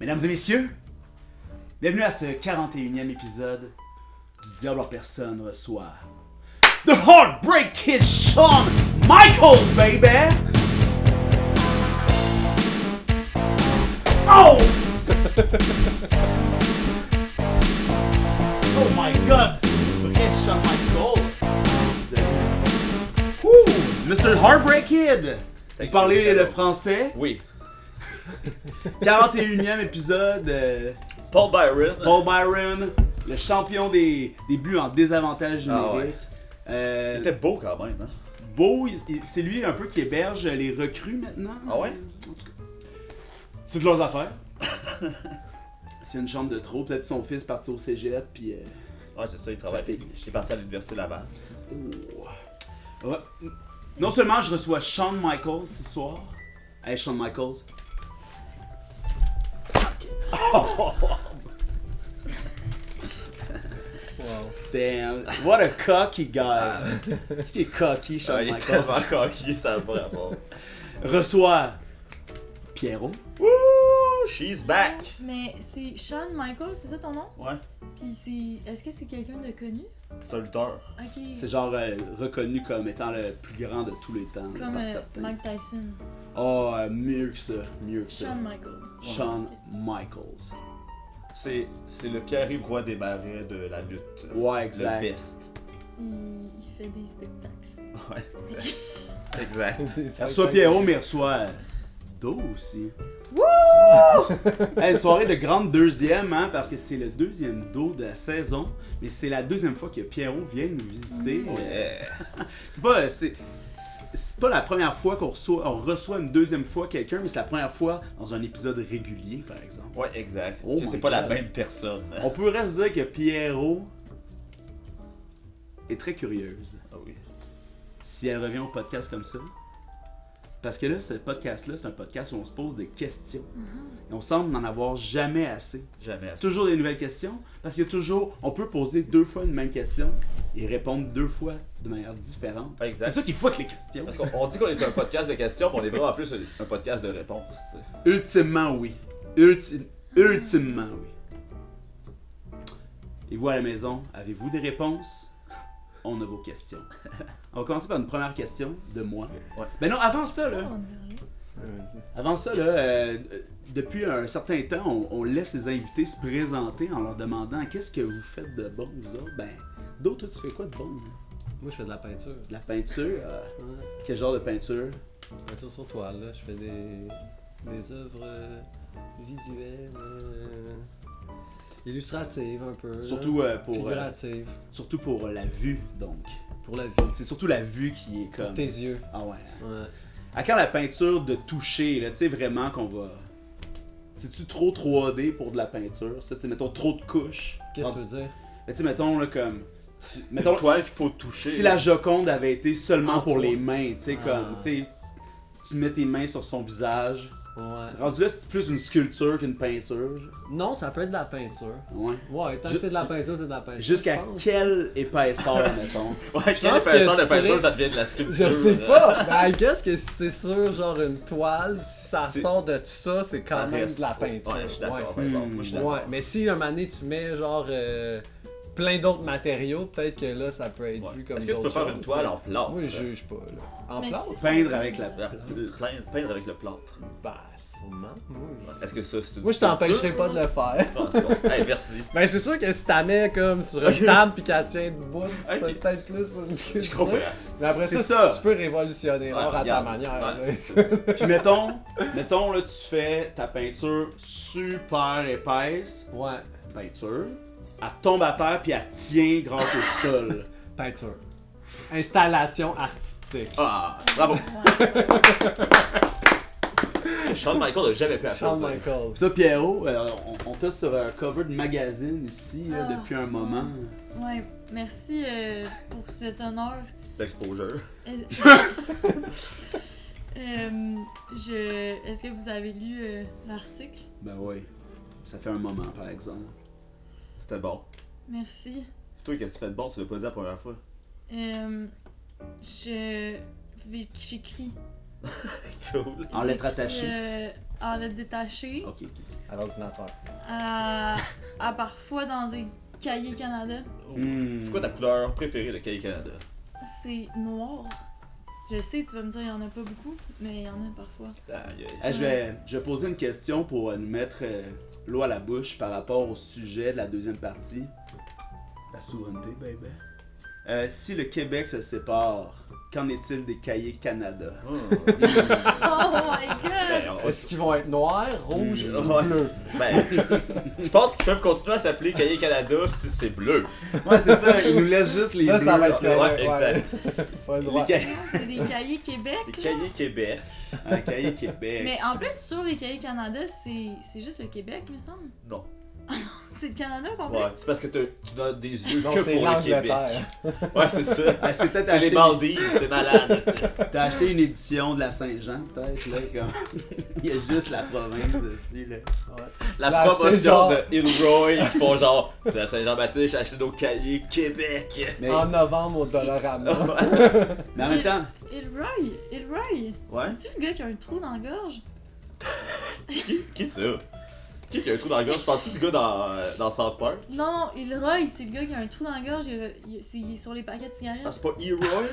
Mesdames et messieurs, bienvenue à ce 41e épisode du Diable en personne reçoit The Heartbreak Kid Shawn Michaels, baby! Oh! Oh my god! C'est Shawn Michaels! Ouh! Mr. Heartbreak Kid! Vous parlez le français? Oui. 41e épisode. Paul Byron. Paul Byron, le champion des buts en désavantage numérique. Il était beau quand même, hein? Beau, c'est lui un peu qui héberge les recrues maintenant. Ah ouais? En tout cas, c'est de leurs affaires. C'est une chambre de trop. Peut-être son fils parti au cégep, puis. Ouais, c'est ça, il travaille. J'étais parti à l'université Laval. Oh. Ouais. Non seulement je reçois Shawn Michaels ce soir. Hey, Shawn Michaels. Wow. Damn, what a cocky guy. Est-ce qu'il est cocky, Shawn Il est Michaels? tellement coquille, ça va pas rapport. Reçoit Pierrot. Woo! She's back! Mais c'est Shawn Michaels, c'est ça ton nom? Ouais, Puis c'est. Est-ce que c'est quelqu'un de connu? c'est un lutteur. Ok. C'est genre reconnu comme étant le plus grand de tous les temps. Comme par certains. Mike Tyson. Oh, mieux que ça, mieux que ça. Shawn Michaels. Shawn Ok. Michaels. C'est le Pierre-Yves Roy des Marais de la lutte. Ouais, exact. Le best. Il fait des spectacles. Ouais. Exact. Elle reçoit Pierrot, mais elle reçoit Do aussi. Wouh! Hey, une soirée de grande deuxième, hein, parce que c'est le deuxième Do de la saison, mais c'est la deuxième fois que Pierrot vient nous visiter. Ouais. C'est pas la première fois qu'on reçoit une deuxième fois quelqu'un, mais c'est la première fois dans un épisode régulier, par exemple. Ouais, exact. Oh Que c'est my pas la God. même personne. On pourrait se dire que Pierrot est très curieuse Ah oui. si elle revient au podcast comme ça. Parce que là, ce podcast-là, c'est un podcast où on se pose des questions. Et on semble n'en avoir jamais assez. Jamais assez. Toujours des nouvelles questions, parce qu'il y a toujours, on peut poser deux fois une même question et répondre deux fois de manière différente. Exact. C'est ça qui fuck les questions. Parce qu'on dit qu'on est un podcast de questions, mais on est vraiment plus un podcast de réponses. Ultimement, oui. Ultimement, oui. Et vous à la maison, avez-vous des réponses? On a vos questions. On va commencer par une première question de moi. Ouais. Ben non, avant ça, là. Oh, Avant ça, là, depuis un certain temps, on laisse les invités se présenter en leur demandant qu'est-ce que vous faites de bon, vous autres. Ben, d'autres, toi, tu fais quoi de bon? Là? Moi, je fais de la peinture. De la peinture? Ouais. Quel genre de peinture? Peinture sur toile, là. Je fais des œuvres visuelles, illustratives un peu. Surtout, là. pour, Figuratives. surtout pour la vue, donc. Pour la vie. C'est surtout la vue qui est Pour comme... tes yeux. Ah ouais. Ouais. À quand la peinture de toucher, là, tu sais, vraiment qu'on va... C'est-tu trop 3D pour de la peinture? Ça, tu sais, mettons, trop de couches. Qu'est-ce que tu veux dire? Mais tu sais, mettons, là, comme... Mettons, toi qu'il faut toucher. Si la Joconde avait été seulement En pour toi. les mains, tu sais, comme, tu sais, tu mets tes mains sur son visage. Ouais. Rendu là, c'est plus une sculpture qu'une peinture. Non, ça peut être de la peinture. Ouais. Ouais, tant que c'est de la peinture, c'est de la peinture. Jusqu'à je pense. quelle épaisseur, mettons? Ouais, quelle pense que épaisseur tu de peinture pourrais- ça devient de la sculpture? Je sais pas! Ben, qu'est-ce que si c'est sur genre une toile, si ça C'est- sort de tout ça, c'est quand Ça même reste. de la peinture. Ouais, je suis d'accord. Ouais. par exemple. Moi, je suis d'accord. Ouais, mais si un moment donné tu mets genre plein d'autres matériaux, peut-être que là ça peut être Ouais. vu comme Est-ce que tu peux d'autres faire une choses, toile mais en plâtre? Moi je juge pas là. En Mais plâtre? si- Peindre avec la... Peindre avec le plâtre. Bah sûrement. Est-ce que ça, c'est une Moi je t'empêcherai pas de le faire. Ah, c'est bon. Hey, merci. Ben c'est sûr que si t'as mets comme sur une table pis qu'elle tient debout, c'est Ok. peut-être plus une Je sculpture. comprends. Mais après C'est ça, ça. tu peux révolutionner l'art à ta regarde. manière. Ouais, là. c'est ça. Puis mettons, là, tu fais ta peinture super épaisse. Ouais, Peinture. Elle tombe à terre, puis elle tient grâce au sol. peinture. Installation artistique. Ah, bravo. Shawn Michael n'a jamais pu Shawn applaudir. Michaels. Puis toi, Pierrot, on t'a sur un cover de magazine ici, là, Ah. depuis un moment. Ouais, merci pour cet honneur. L'exposure. Est-ce que vous avez lu l'article? Ben oui. Ça fait un moment, par exemple. C'était bon. Merci. Toi, qu'est-ce que tu fais de bon? Tu l'as pas dit la première fois. J'écris Cool. En lettres attachées. en lettres détachées. Ok, ok. À l'ordinateur. À parfois dans des cahiers Canada. C'est quoi ta couleur préférée de Cahier Canada? C'est noir. Je sais, tu vas me dire, il y en a pas beaucoup, mais il y en a parfois. Je vais poser une question pour nous mettre l'eau à la bouche par rapport au sujet de la deuxième partie. La souveraineté, baby. Si le Québec se sépare, qu'en est-il des cahiers Canada? Oh my god! Est-ce qu'ils vont être noirs, rouges ou Ouais. bleus? Ben, je pense qu'ils peuvent continuer à s'appeler Cahier Canada si c'est bleu. Ouais, c'est ça, ils nous laissent juste les Là, bleus. ça va être Ouais, exact. Pas le Les droit. cahiers, C'est des cahiers Québec. Les là. Cahiers Québec. un cahier Québec. Mais en plus, sur les cahiers Canada, c'est juste le Québec, me semble. Non. C'est le Canada au complet. Ouais, c'est parce que tu n'as des yeux Non, que c'est pour le Québec. l'Angleterre. Ouais, c'est ça. Ah, c'est peut-être C'est les acheté, Maldives, c'est malade. t'as acheté une édition de la Saint-Jean, peut-être, là, comme... Il y a juste la province dessus, là. La Tu l'as acheté, promotion genre- de Ilroy, ils font genre, c'est la Saint-Jean-Baptiste, j'ai acheté nos cahiers Québec. Mais, En novembre au Dollarama. mais en même temps, Ilroy! Ouais? C'est-tu le gars qui a un trou dans la gorge? Qui ça? Qui a un trou dans la gorge? Je parle-tu du gars dans South Park? Non, Ilroy, c'est le gars qui a un trou dans la gorge, il est sur les paquets de cigarettes. Ah, c'est pas Ilroy?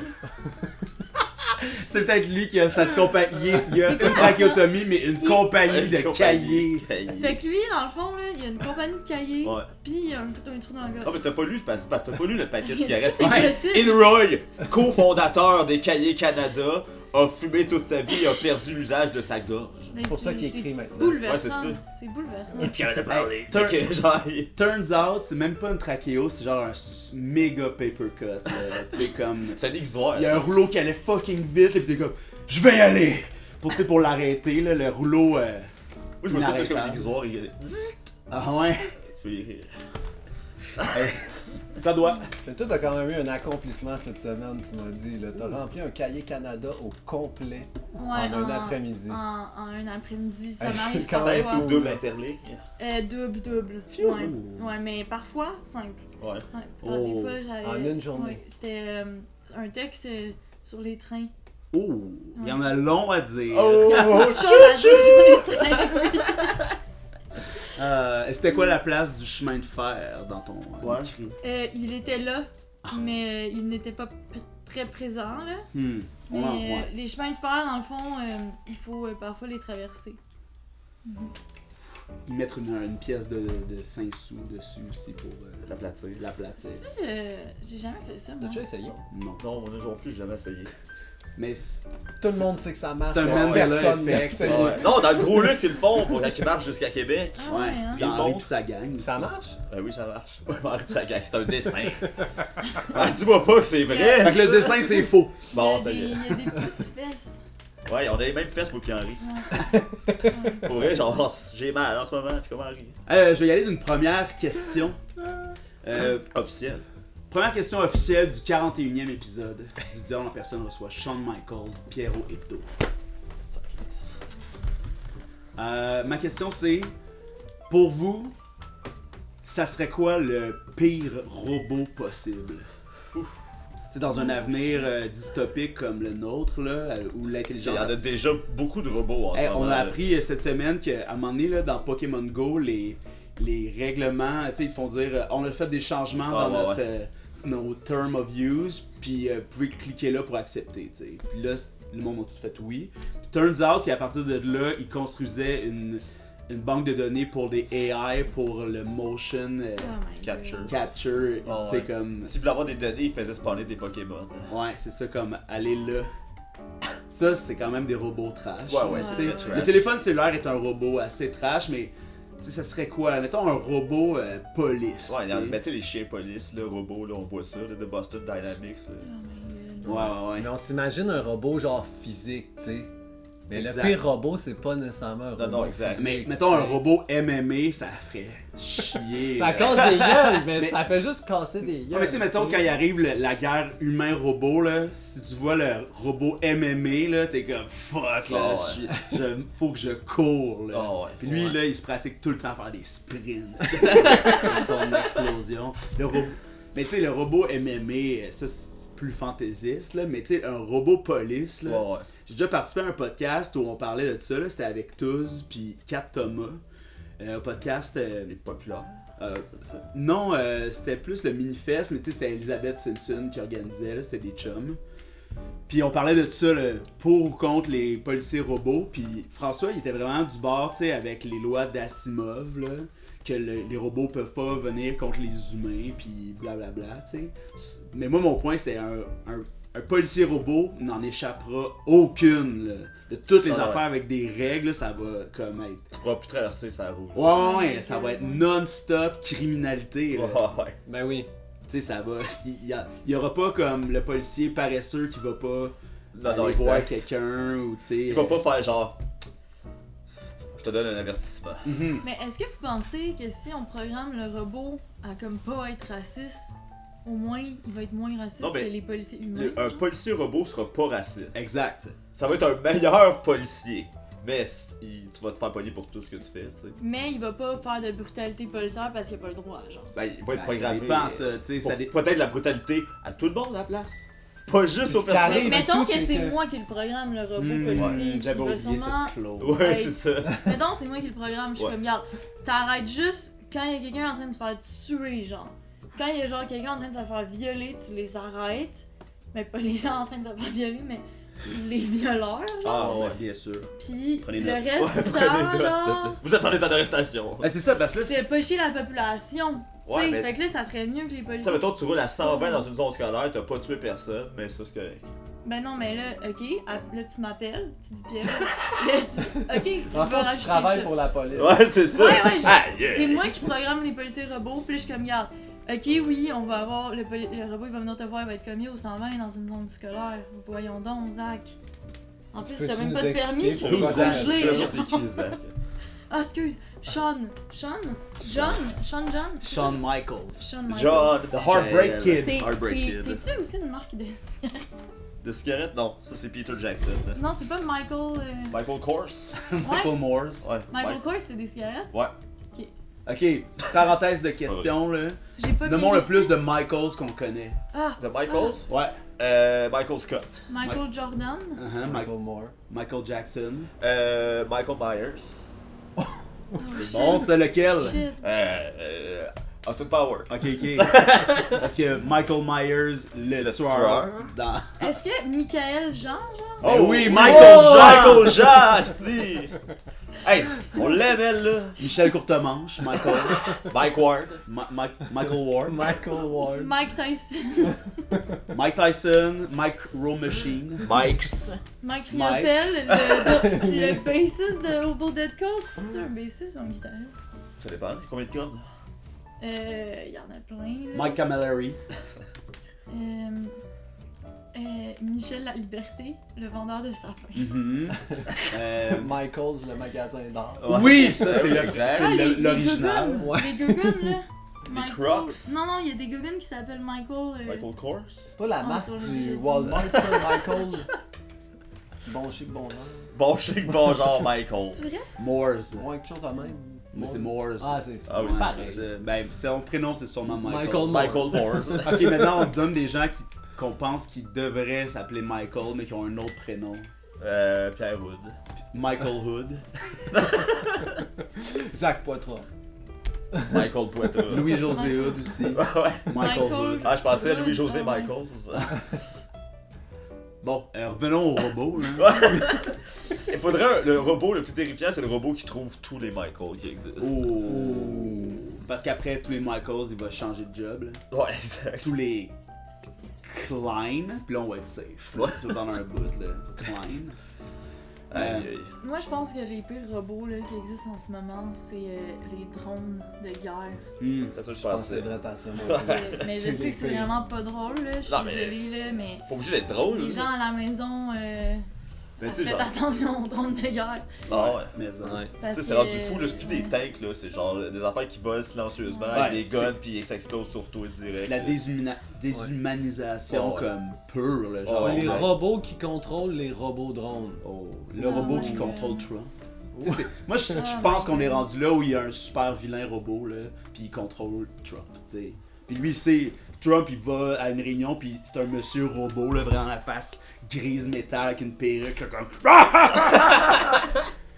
c'est peut-être lui qui a sa compagnie. Il y a une trachéotomie, mais une compagnie de cahiers. Fait que lui, dans le fond, là, il y a une compagnie de cahiers, Ouais. pis il a un trou dans la gorge. Ah, mais t'as pas lu, c'est parce que t'as pas lu le paquet de C'est cigarettes. impossible. Ilroy, cofondateur des Cahiers Canada, a fumé toute sa vie et a perdu l'usage de sa gorge. Mais C'est pour ça qu'il c'est écrit maintenant. Bouleversant. Ouais, c'est ça. C'est bouleversant. Puis elle a parlé. Hey, Fait que, genre, Turns out, c'est même pas une trachéo, c'est genre un méga paper cut. Tu sais, comme. c'est un exoire. Il y a un rouleau qui allait fucking vite, et puis t'es comme, je vais y aller! Pour, tu sais, pour l'arrêter, là, le rouleau. Moi, je me souviens plus comme un inarrêtable. exoire. Il... Ah ouais, Tu peux y rire. ça doit. Mais toi, t'as quand même eu un accomplissement cette semaine, tu m'as dit. Là. T'as rempli un cahier Canada au complet Ouais, en un après-midi. En un après-midi, ça Hey, m'arrive c'est quand parfois. même Simple ou double interligne. Double. Phew. Ouais, mais parfois, simple. Ouais. Ouais. Oh. Des fois, j'allais... En une journée. Ouais, c'était un texte sur les trains. Oh, il y en a long à dire. Beaucoup de choses à dire sur les trains, oui. C'était quoi la place du chemin de fer dans ton Ouais. écrit? Il était là, mais il n'était pas très présent, là. On Mais en ouais. les chemins de fer, dans le fond, il faut parfois les traverser. Ils mettent une pièce de 5 sous dessus aussi pour L'aplatir. l'aplatir. Ça, j'ai jamais fait ça, T'as moi. déjà essayé? Non. Non, moi non plus, j'ai jamais essayé. Mais Tout le monde sait que ça marche. c'est un mais Mandela personne n'a effect. essayé. Ouais. Non, dans le gros luxe, ils le font pour quand ils marchent jusqu'à Québec. Ah ouais, hein? Puis Ils Henri montent. pis sa gang aussi. Ça marche? Ben oui, ça marche. Ouais, ça gagne, c'est un dessin. Ah, dis-moi pas que c'est vrai. Fait que le dessin c'est faux. Bon, il ça y y a est. des, il y a des petites fesses. Ouais, on a les mêmes fesses, moi pis Henri. Ouais. Pour vrai, genre, j'ai mal en ce moment, pis comment Henri? Je vais y aller d'une première question. Officiel. Première question officielle du 41e épisode du Diable en personne reçoit Shawn Michaels, Pierrot Hebdo. Ma question c'est, pour vous, ça serait quoi le pire robot possible? C'est dans un avenir dystopique comme le nôtre, là, où Il l'intelligence y en a déjà beaucoup de robots en ce Hey, moment. on a là. appris cette semaine qu'à un moment donné, là, dans Pokémon Go, les règlements, tu sais, ils te font dire on a fait des changements Ah, dans ouais, notre nos terms of use, puis vous pouvez cliquer là pour accepter, tu sais. Puis là, le monde a tout fait oui. Puis turns out qu'à partir de là, ils construisaient une banque de données pour des AI pour le motion Oh my Capture. God. capture, Ah, tu sais, ouais. comme. S'ils voulaient avoir des données, ils faisaient spawner des Pokémon. Ouais, c'est ça, comme aller là. Ça, c'est quand même des robots trash. Ouais, ouais, Tu c'est sais, très trash. le téléphone cellulaire est un robot assez trash, mais tu sais, ça serait quoi? Mettons un robot police. Ouais, tu sais. mais tu sais, les chiens police, le robot, là, on voit ça, là, de Boston Dynamics. Là. Oh my God. Ouais, ouais, Mais ouais. on s'imagine un robot genre physique, tu sais. Mais Exact. le pire robot, c'est pas nécessairement un Non, robot non, exact. physique. Mais mettons un tu sais. robot MMA, ça ferait chier. Ça là. casse des gueules, mais, Mais- ça fait juste casser des gueules. Ouais, mais tu sais, mettons, quand il arrive la guerre humain-robot, là, si tu vois le robot MMA, là, t'es comme fuck, là, Ah, faut que je cours, là. Ah, ouais. Puis lui, Ouais. là, il se pratique tout le temps à faire des sprints. Pour son explosion. Mais tu sais, le robot MMA, ça, c'est plus fantaisiste, là, mais tu sais, un robot police, là. Ouais, ouais. J'ai déjà participé à un podcast où on parlait de ça, là, c'était avec Tuz puis Kat Thomas. Au podcast, Les populaires. C'est ça. non, c'était plus le mini-fest, mais tu sais, c'était Elizabeth Simpson qui organisait, là, c'était des chums. Puis on parlait de tout ça, là, pour ou contre les policiers robots. Puis François, il était vraiment du bord, tu sais, avec les lois d'Asimov, là, que les robots peuvent pas venir contre les humains, puis blablabla, tu sais. Mais moi, mon point, c'est un policier robot n'en échappera aucune, là. De toutes les Ah, ouais. affaires avec des règles, ça va comme être... Tu pourras plus traverser sa rouge. Ouais, ça va être non-stop criminalité, là. Ouais. Ben oui. Tu sais, ça va. Il y aura pas comme le policier paresseux qui va pas Non, aller voir exact. quelqu'un ou tu sais. Il va pas faire genre. Je te donne un avertissement. Mhm. Mais est-ce que vous pensez que si on programme le robot à comme pas être raciste, au moins il va être moins raciste Non, mais que les policiers humains? Un policier robot sera pas raciste. Exact. Ça va être un meilleur policier. Mais tu vas te faire pogner pour tout ce que tu fais, tu sais. Mais il va pas faire de brutalité policière parce qu'il a pas le droit, genre. Ben, il va être Ben, programmé. ça dépend, ça. Tu sais, pour ça peut-être la brutalité à tout le monde à la place. Pas juste Ce aux qui personnes. arrive, Mais mettons tout, que c'est c'est que- moi qui le programme, le robot Hmm, policier. ouais, j'avais il va oublié sûrement... cette clause. Ouais, Ouais. c'est ça. Mettons, c'est moi qui le programme, je suis Ouais. comme, regarde, t'arrêtes juste quand il y a quelqu'un en train de se faire tuer, genre. Quand il y a genre quelqu'un en train de se faire violer, tu les arrêtes. Mais pas les gens en train de se faire violer, mais les violeurs, genre. Ah ouais. Bien sûr. Puis Prenez le note. reste Ouais, du prenez temps, note, s'il te genre, plaît. Vous êtes en état d'arrestation. Ben, c'est ça, parce que là, c'est pas chier la population. Ouais, T'sais, mais- fait que là, ça serait mieux que les Tu sais, policiers. mettons, tu roules à 120 dans une zone scolaire, t'as pas tué personne, mais ça c'est correct. Ben non, mais là, ok, là tu m'appelles, tu dis Pierre. Là, je dis, ok, je En vais fait, tu rajouter travailles ça. pour la police. Ouais, c'est ça. Ouais, Aïe, c'est moi qui programme les policiers robots, puis là, je suis comme, regarde, ok, oui, on va avoir, le robot, il va venir te voir, il va être commis au 120 dans une zone scolaire. Voyons donc, Zach. En plus, t'as Peux-tu même nous pas de expliquer permis, pourquoi t'es Zach? Je congelé. sais pas c'est qui, Zach. Ah, excuse, Sean John? Shawn Michaels. Sean Michaels. John. The Heartbreak Kid. C'est- Heartbreak Kid. T'es-tu aussi une marque de... De cigarette? Non, ça c'est Peter Jackson. Non, c'est pas Michael... Michael Kors? Michael Moores. Ouais. Michael Kors, c'est des cigarettes? Ouais. Ok, parenthèse de question, là. J'ai pas Nommons bien le plus réussi. de Michaels qu'on connaît. Ah, De Michaels? Ouais. Michael Scott. Michael Jordan. Uh-huh, Michael Moore. Michael Jackson. Michael Myers. Oh, C'est shit. bon, c'est lequel? Shit. Austin Power. Ok, ok. Parce que Michael Myers, le tueur, tueur. dans... Est-ce que Michael Jean, genre? Ben oui, Michael Jean! Michael Jean, asti! Hey, on l'aimait là! Michel Courtemanche, Michael. Mike Ward. Michael Ward. Michael Ward. Mike Tyson. Mike Tyson, Mike Row Machine. Mike's. Mike Mike. Riopelle, le bassiste de Hobo Dead Cold. C'est-tu un bassiste ou un guitariste? Ça dépend, combien de cordes? Il y en a plein, là. Mike Camilleri. Michel La Liberté, le vendeur de sapins. Mhm. Michael's, le magasin d'art. Oui, ça c'est Exact. c'est Ah, les l'original. Gogoons, Ouais. les Gogoons, là. Les Crocs. Non, non, il y a des Gogoons qui s'appellent Michael. Michael Kors. C'est pas la Ah, marque toi, j'ai du dit. Walmart, ça, Michael. Bon chic, bon genre. Bon chic, bon genre Michael. C'est vrai? Moores. Ouais, quelque chose de même. Mais c'est Moores. Ah, c'est ça. Ah oui, Ouais, pareil. c'est ça. Ben, son prénom c'est sûrement Michael. Michael Moore. Michael Moore. Ok, maintenant on donne des gens qu'on pense qu'ils devraient s'appeler Michael, mais qui ont un autre prénom. Pierre Wood. Michael Hood. Zach Poitras. Michael Poitras. Louis-José Hood aussi. Ouais. Michael Hood. Ah, je pensais à Wood, Louis-José ah ouais. Michael. c'est ça. Bon, revenons au robot. Là. Il faudrait le robot le plus terrifiant, c'est le robot qui trouve tous les Michael qui existent. Oh. Parce qu'après tous les Michaels, il va changer de job. Là. Ouais, exact. Tous les Klein, puis là on va être safe. Là. Tu vas dans un bout, là. Klein. Aïe, aïe. Moi, je pense que les pires robots là, qui existent en ce moment, c'est les drones de guerre. Hmm. C'est ça que je Je pense que pensais. c'est vrai à ça, moi aussi. Mais je C'est sais les que c'est pires. vraiment pas drôle, là. Je suis Non, mais désolée, c'est- là, mais Pas obligé d'être drôle. les là. gens à la maison, Mais tu sais, faites genre. attention aux drones de guerre. Ah ouais. Mais ça. Ouais. Tu Parce sais, c'est que- rendu fou, là, c'est plus des tanks, là, c'est genre des affaires qui volent silencieusement Ouais, avec des c'est- guns pis ça explose sur toi direct. C'est la là. déshumanisation Ouais. comme pure, là, genre. Ouais, Les ouais. robots qui contrôlent les robots drones. Oh, le Oh robot my qui God. contrôle Trump. Tu sais, moi, je pense qu'on est rendu là où il y a un super vilain robot, là, puis il contrôle Trump, tu sais. Puis lui, c'est Trump, il va à une réunion, puis c'est un monsieur robot, là, vraiment la face grise métal avec une perruque, là, comme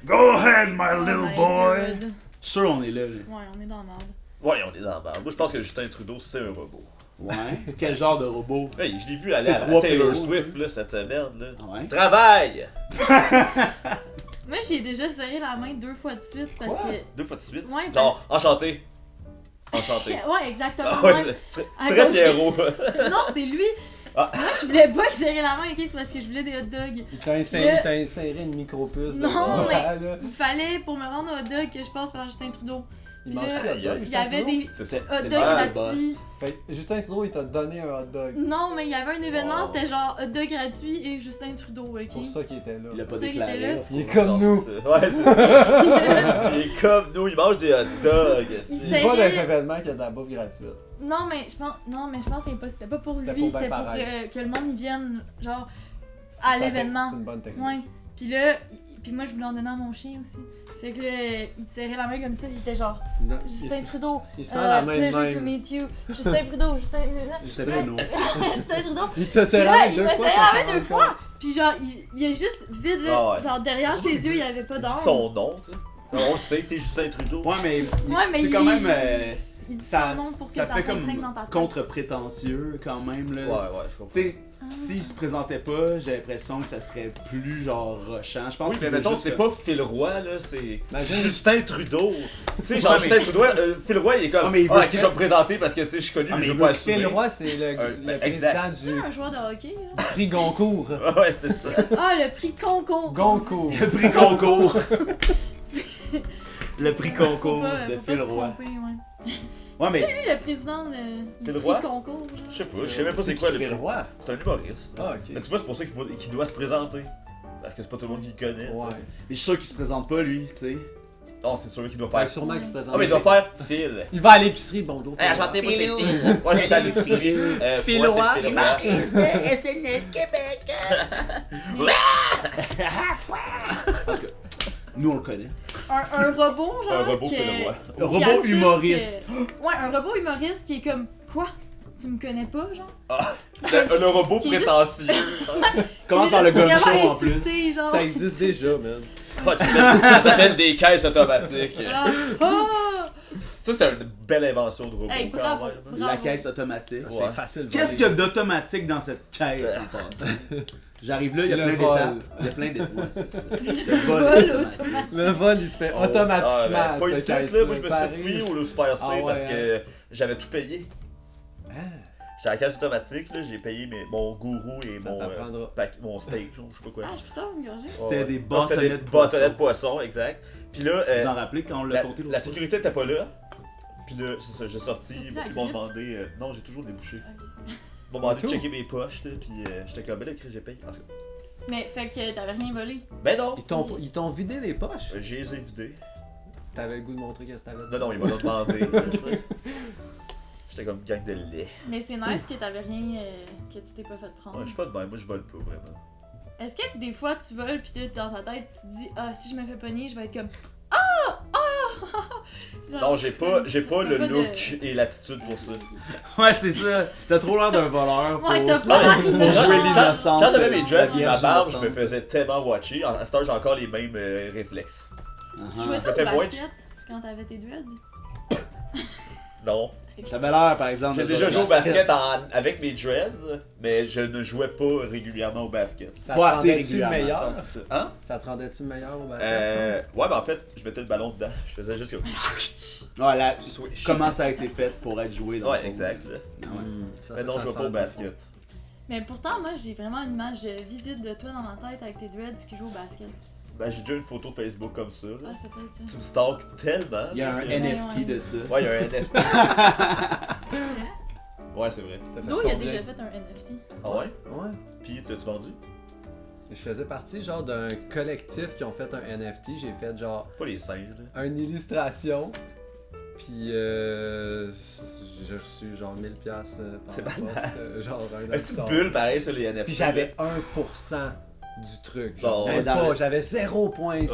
Go ahead, my Oh little my boy! God. Je suis sûr on est là. Ouais, on est dans la merde. Ouais, on est dans la merde. Moi, je pense que Justin Trudeau, c'est un robot. Ouais. Quel genre de robot? Hey, je l'ai vu aller C'est à 3 Taylor PO, Swift là, cette semaine. Là. Ouais. Travail! Moi, j'ai déjà serré la main 2 fois de suite parce Quoi? que. 2 fois de suite? Ouais, Genre, enchanté. Enchanté. Ouais, exactement. Ah ouais. ouais, À très cause- Pierrot. Non, c'est lui. Ah. Moi, je voulais pas lui serrer la main, ok? C'est parce que je voulais des hot dogs. Il t'a inséré une micropuce. Non, dedans, mais- là. Il fallait, pour me rendre au hot dog, que je passe par Justin Trudeau. Il Puis mange là, hot dog, Il y Justin avait Trudeau? des C'est hot C'était dogs mal, le gratuits. Fait que Justin Trudeau, il t'a donné un hot dog. Non, mais il y avait un événement, Wow. c'était genre hot dog gratuit et Justin Trudeau, ok? C'est pour ça qu'il était là. Il a pas pour ça qu'il était déclaré. là. of Il est course. comme Non, nous. c'est ça. Ouais, c'est ça. Il est comme nous, il mange des hot dogs. Il Il serrait- va dans les événements qu'il y a de la bouffe gratuite. Non, mais je pense que c'était pas pour C'était lui, pour c'était bien pour paraître. que le monde y vienne, genre, à l'événement. C'est une bonne technique. Ouais. Puis là, puis moi, je voulais en donner à mon chien aussi. Fait que là, il te serrait la main comme ça, il était genre, Non, Justin Trudeau, il sent la main de pleasure to même. meet you. Justin Trudeau, Justin Justin Trudeau. Justin Trudeau. Il t'a Puis serré la là, main il deux me fois. serrait sans la main s'en 2 rendre fois. Puis genre, il est juste vide là. Ah ouais. Genre, derrière ses yeux, il y avait pas d'or. Son nom, tu sais. On le sait, t'es Justin Trudeau. Ouais, mais, Ouais, mais c'est quand même. il dit Ça, son nom pour que ça ça fait s'imprègne comme dans ta tête. contre-prétentieux quand même. Là. Ouais, je comprends. Tu sais, s'il se présentait pas, j'ai l'impression que ça serait plus genre rushant. Je pense Oui, qu'il mais veut mettons, juste c'est pas Phil Roy, là, c'est Imagine- Justin Trudeau. Tu sais, genre Ouais, mais- Justin Trudeau, Phil Roy, il est comme, Ouais, mais il veut ok, se je vais me présenter parce que, tu sais, je suis connu, Ah, mais mais je il veux veut pas que assumer. Phil Roy, c'est le exact. président C'est du un joueur de hockey là? prix Goncourt. Ouais, c'est ça. Ah, le prix Concours. Goncourt. le prix concours. le prix Faut concours pas- de faut pas Phil se Roy. tromper, ouais. Ouais, mais C'est lui le président du Phil prix Roy? Concours. genre. Je sais pas, je sais même pas c'est quoi le Phil prix. Roy? C'est un humoriste. Ah, ok. Mais tu vois, c'est pour ça qu'il doit se présenter. Parce que c'est pas tout le monde qui le connaît. tu sais. Ouais. je suis sûr qu'il se présente pas, lui, tu sais. Non, c'est sûr qu'il doit Ouais, faire. sûrement qu'il se présente. Ah, mais il doit faire Phil. Il va à l'épicerie, bonjour. Hey, enchanté, moi c'est Phil. Ouais, c'est ça, l'épicerie. Phil moi, Roy. c'est Phil Roy. SNL Québec. Nous, on le connaît. Un robot, genre. Un robot qui- Phil Roy. Un qui robot assume humoriste. que- Ouais, un robot humoriste qui est comme, quoi? Tu me connais pas, genre? Le robot Qui est juste- prétentieux. Commence Il par est le juste gun show vraiment en plus. insulté, genre. Ça existe déjà, man. Ouais, ça s'appelle des caisses automatiques. Ah, ah! Ça, c'est une belle invention de robot. Hey, quand bravo, même. bravo. La caisse automatique. Ouais. C'est facile. Qu'est-ce qu'il y a d'automatique dans cette caisse en passant? J'arrive là, il y a Le plein vol. d'étapes. Il y a plein d'étapes. Ouais, c'est ça. Le vol Vol automatique. automatique. Le vol, il se fait automatiquement. Ah, ben, pas cette ici, là. caisse-là. Moi, je me suis fait fouiller au Super C Ah ouais, parce hein. que j'avais tout payé. Ah, J'étais à la caisse automatique, là, j'ai payé mon gourou et ça mon, t'apprendra. mon steak, genre, je sais pas quoi. Ah, je peux t'avoir une gorgée? C'était Ouais. des Non, c'était bâtonnets de bâtonnets de poisson. poisson, exact. Puis là, Vous en rappelez quand on l'a compté l'autre la fois? sécurité était pas là. Puis là, c'est ça, j'ai sorti, T'as-tu la ils m'ont grippe? demandé. Non, j'ai toujours des bouchées. Ok. Ils m'ont demandé de Cool. checker mes poches, là, puis j'étais comme, ben là, j'ai payé. En tout cas, Mais fait que t'avais rien volé. ben non, Ils t'ont vidé les poches? j'ai les ai vidés. T'avais le goût de montrer qu'est-ce que t'avais Non, non, ils m'ont demandé. là, tu sais. J'étais comme gang de lait. Mais c'est nice que t'avais rien, que tu t'es pas fait prendre. Ouais, je suis pas de même, moi je vole pas vraiment. Est-ce que des fois tu voles pis là dans ta tête tu te dis ah si je me fais pogner je vais être comme ah Genre, Non, j'ai pas t'as le de- look et l'attitude pour ça. Ouais, c'est ça. T'as trop l'air d'un voleur pour Ouais, t'as pas l'air pour de- jouer Quand- l'innocente. Quand j'avais mes dreads la et ma vierge barbe, je innocente. me faisais tellement watcher. À cette heure, j'ai encore les mêmes réflexes. Tu Uh-huh. jouais-tu Ça au fait moins de- basket quand t'avais tes dreads? Non. T'avais l'air, par exemple. J'ai de déjà jouer joué au basket avec mes dreads, mais je ne jouais pas régulièrement au basket. Ça Pas te assez rendait-tu régulièrement. meilleur? Non, c'est ça. Hein? Ça te rendait-tu meilleur au basket? Ouais, mais en fait, je mettais le ballon dedans. Je faisais juste comme. Ouais, la... Swish. Comment ça a été fait pour être joué dans le Ouais, fond. exact. Là. Ah ouais. Ça, Mais non, je joue pas au basket. Mais pourtant moi j'ai vraiment une image vivide de toi dans ma tête avec tes dreads qui jouent au basket. Ben, j'ai déjà une photo Facebook comme ça. Ah Là. ça peut être ça. Tu me stalks tellement. Il y a un là, que- NFT ouais. de ça. Ouais, il y a un NFT. Ouais, c'est vrai. T'as fait Do il a combien? déjà fait un NFT. Ah ouais? Ouais. Puis, tu as-tu vendu? Je faisais partie genre d'un collectif qui ont fait un NFT. J'ai fait genre Pas les singes, là. une illustration. Puis j'ai reçu genre 1000$ par C'est poste, genre un C'est une dollar. bulle pareil sur les NFT. Puis j'avais 1% du truc. Bon, Genre, même ouais, dans pas, le- j'avais 0.0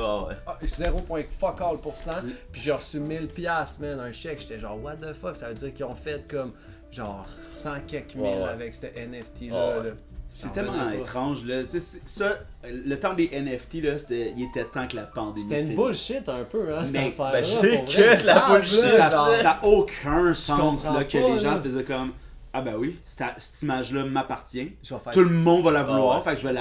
Ah ouais. 0.fuck-all%. Puis j'ai reçu 1000$, man, un chèque. J'étais genre, what the fuck? Ça veut dire qu'ils ont fait comme genre 100 quelques mille Ouais, ouais. avec ce NFT-là. Ah ouais. là. C'est J'en tellement revenais pas. étrange, là. Tu sais, ça, le temps des NFT, là, il était temps que la pandémie C'était une finisse. bullshit un peu, hein, cette Mais- affaire-là. ben, c'est pour que vrai. de la Ah, bullshit, là, Ça n'a aucun sens, comprends là, que pas, les gens là. faisaient comme... Ah ben oui, cette image-là m'appartient. Je vais faire Tout le monde va la vouloir, ouais. fait que je vais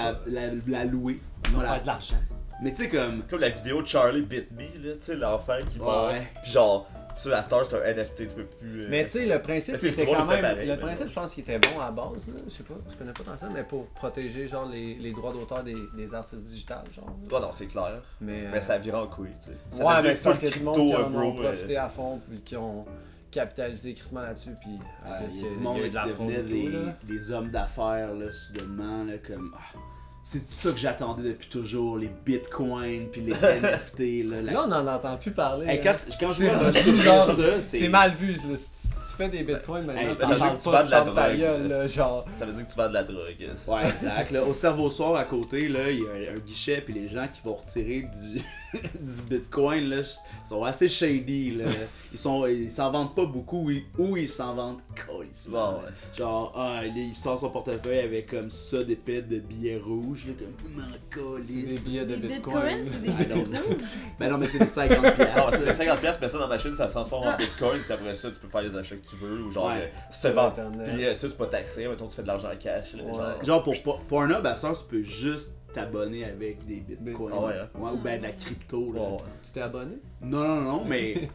la louer. je vais Voilà. faire de l'argent. Mais tu sais, comme... Comme la vidéo de Charlie Bit Me, là, tu sais, l'enfant qui meurt. Ouais. Pis genre, sur la star, c'est un NFT un peu plus. Mais tu sais, le principe, Mais tu sais, était tout le monde quand le fait même. pareil, Le mais principe, bon. je pense qu'il était bon à la base, là. Je sais pas, je connais pas tant ça, mais pour protéger, genre, les droits d'auteur des artistes digitales, genre. Ouais, non, c'est clair. Mais. Mais ça vire en couille, tu sais. Ça Ouais, devient mais je pense full qu'il y a du monde crypto, qui un en bro, ont profité à fond, puis qui ont capitalisé crissement là-dessus, puis. parce Il y a qu'il du monde y a là, eu de la qui fraude devenait et tout, là. des hommes d'affaires, là, soudainement, là, comme... ah, c'est ça que j'attendais depuis toujours, les bitcoins, puis les NFT, là. Là, on n'en entend plus parler. Hey, hein. quand je C'est vois rendu ressurgir genre- ça, C'est mal vu, là. Si tu fais des bitcoins maintenant, Hey, t'en ça veut dire parles que tu pas, vends tu de la fermes ta drogue. gueule, là, genre. Ça veut dire que tu vends de la drogue. Ouais, exact. Là, au cerveau soir à côté, là, il y a un guichet, puis les gens qui vont retirer du, du bitcoin, là, sont assez shady, là. Ils s'en vendent pas beaucoup, ou ils s'en vendent colissement. Bon, ouais. Genre, il sort son portefeuille avec comme ça d'épées de billets rouges, là, comme m'en C'est des colisse. billets de Les bitcoin. bitcoins, c'est des I billets don't know. rouges. Ben non, mais c'est des 50 Non, piastres. c'est 50$, mets ça dans la machine, ça se transforme en bitcoin, puis après ça, tu peux faire les achats que tu veux, ou genre, Ouais. si tu te Sur vends. Internet. Puis ça, c'est pas taxé, mettons, tu fais de l'argent en cash, là, Ouais. genre. Genre, pour un homme, à ça, tu peux juste t'abonner avec des bitcoins. Ah ouais, hein? Ouais, ou ben de la crypto, là. Ouais, ouais. Tu t'es abonné? Non, mais.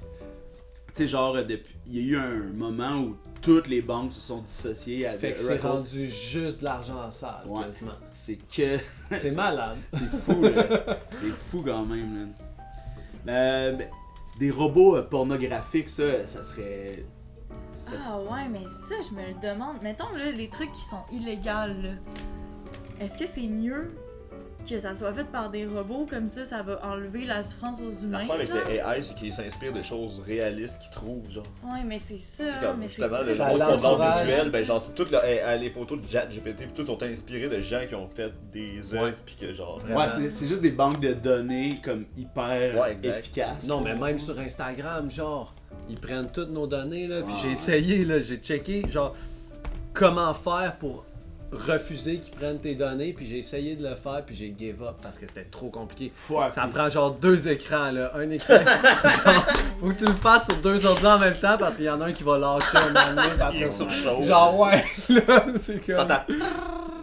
Tu sais, genre, il y a eu un moment où toutes les banques se sont dissociées avec. Fait que c'est rendu juste de l'argent sale, Ouais. quasiment. C'est que. C'est malade. C'est fou, là. C'est fou quand même, là. Ben, des robots pornographiques, ça serait. ça- Ah ouais, mais ça, je me le demande. Mettons, là, les trucs qui sont illégaux, là. Est-ce que c'est mieux que ça soit fait par des robots, comme ça va enlever la souffrance aux humains, L'affaire avec genre? le AI, c'est qu'il s'inspire de choses réalistes qu'il trouve, genre. Ouais, mais c'est ça, C'est comme, mais c'est justement, le ça monde de l'art l'encourage. visuel, ben genre, c'est toutes les photos de ChatGPT, puis tout sont inspirées de gens qui ont fait des œuvres, puis que genre. Vraiment. Ouais, c'est juste des banques de données comme hyper Ouais, exact. efficaces. Non, mais même sur Instagram, genre, ils prennent toutes nos données, là, puis Ouais. j'ai essayé, là, j'ai checké, genre, comment faire pour refuser qu'ils prennent tes données, puis j'ai essayé de le faire, puis j'ai give up parce que c'était trop compliqué. Ouais, Ça puis- prend genre 2 écrans, là, un écran, genre, faut que tu le fasses sur 2 ordi en même temps parce qu'il y en a un qui va lâcher un moment donné, parce Il est que... surchaud. Genre, ouais, là, c'est comme... T'entends.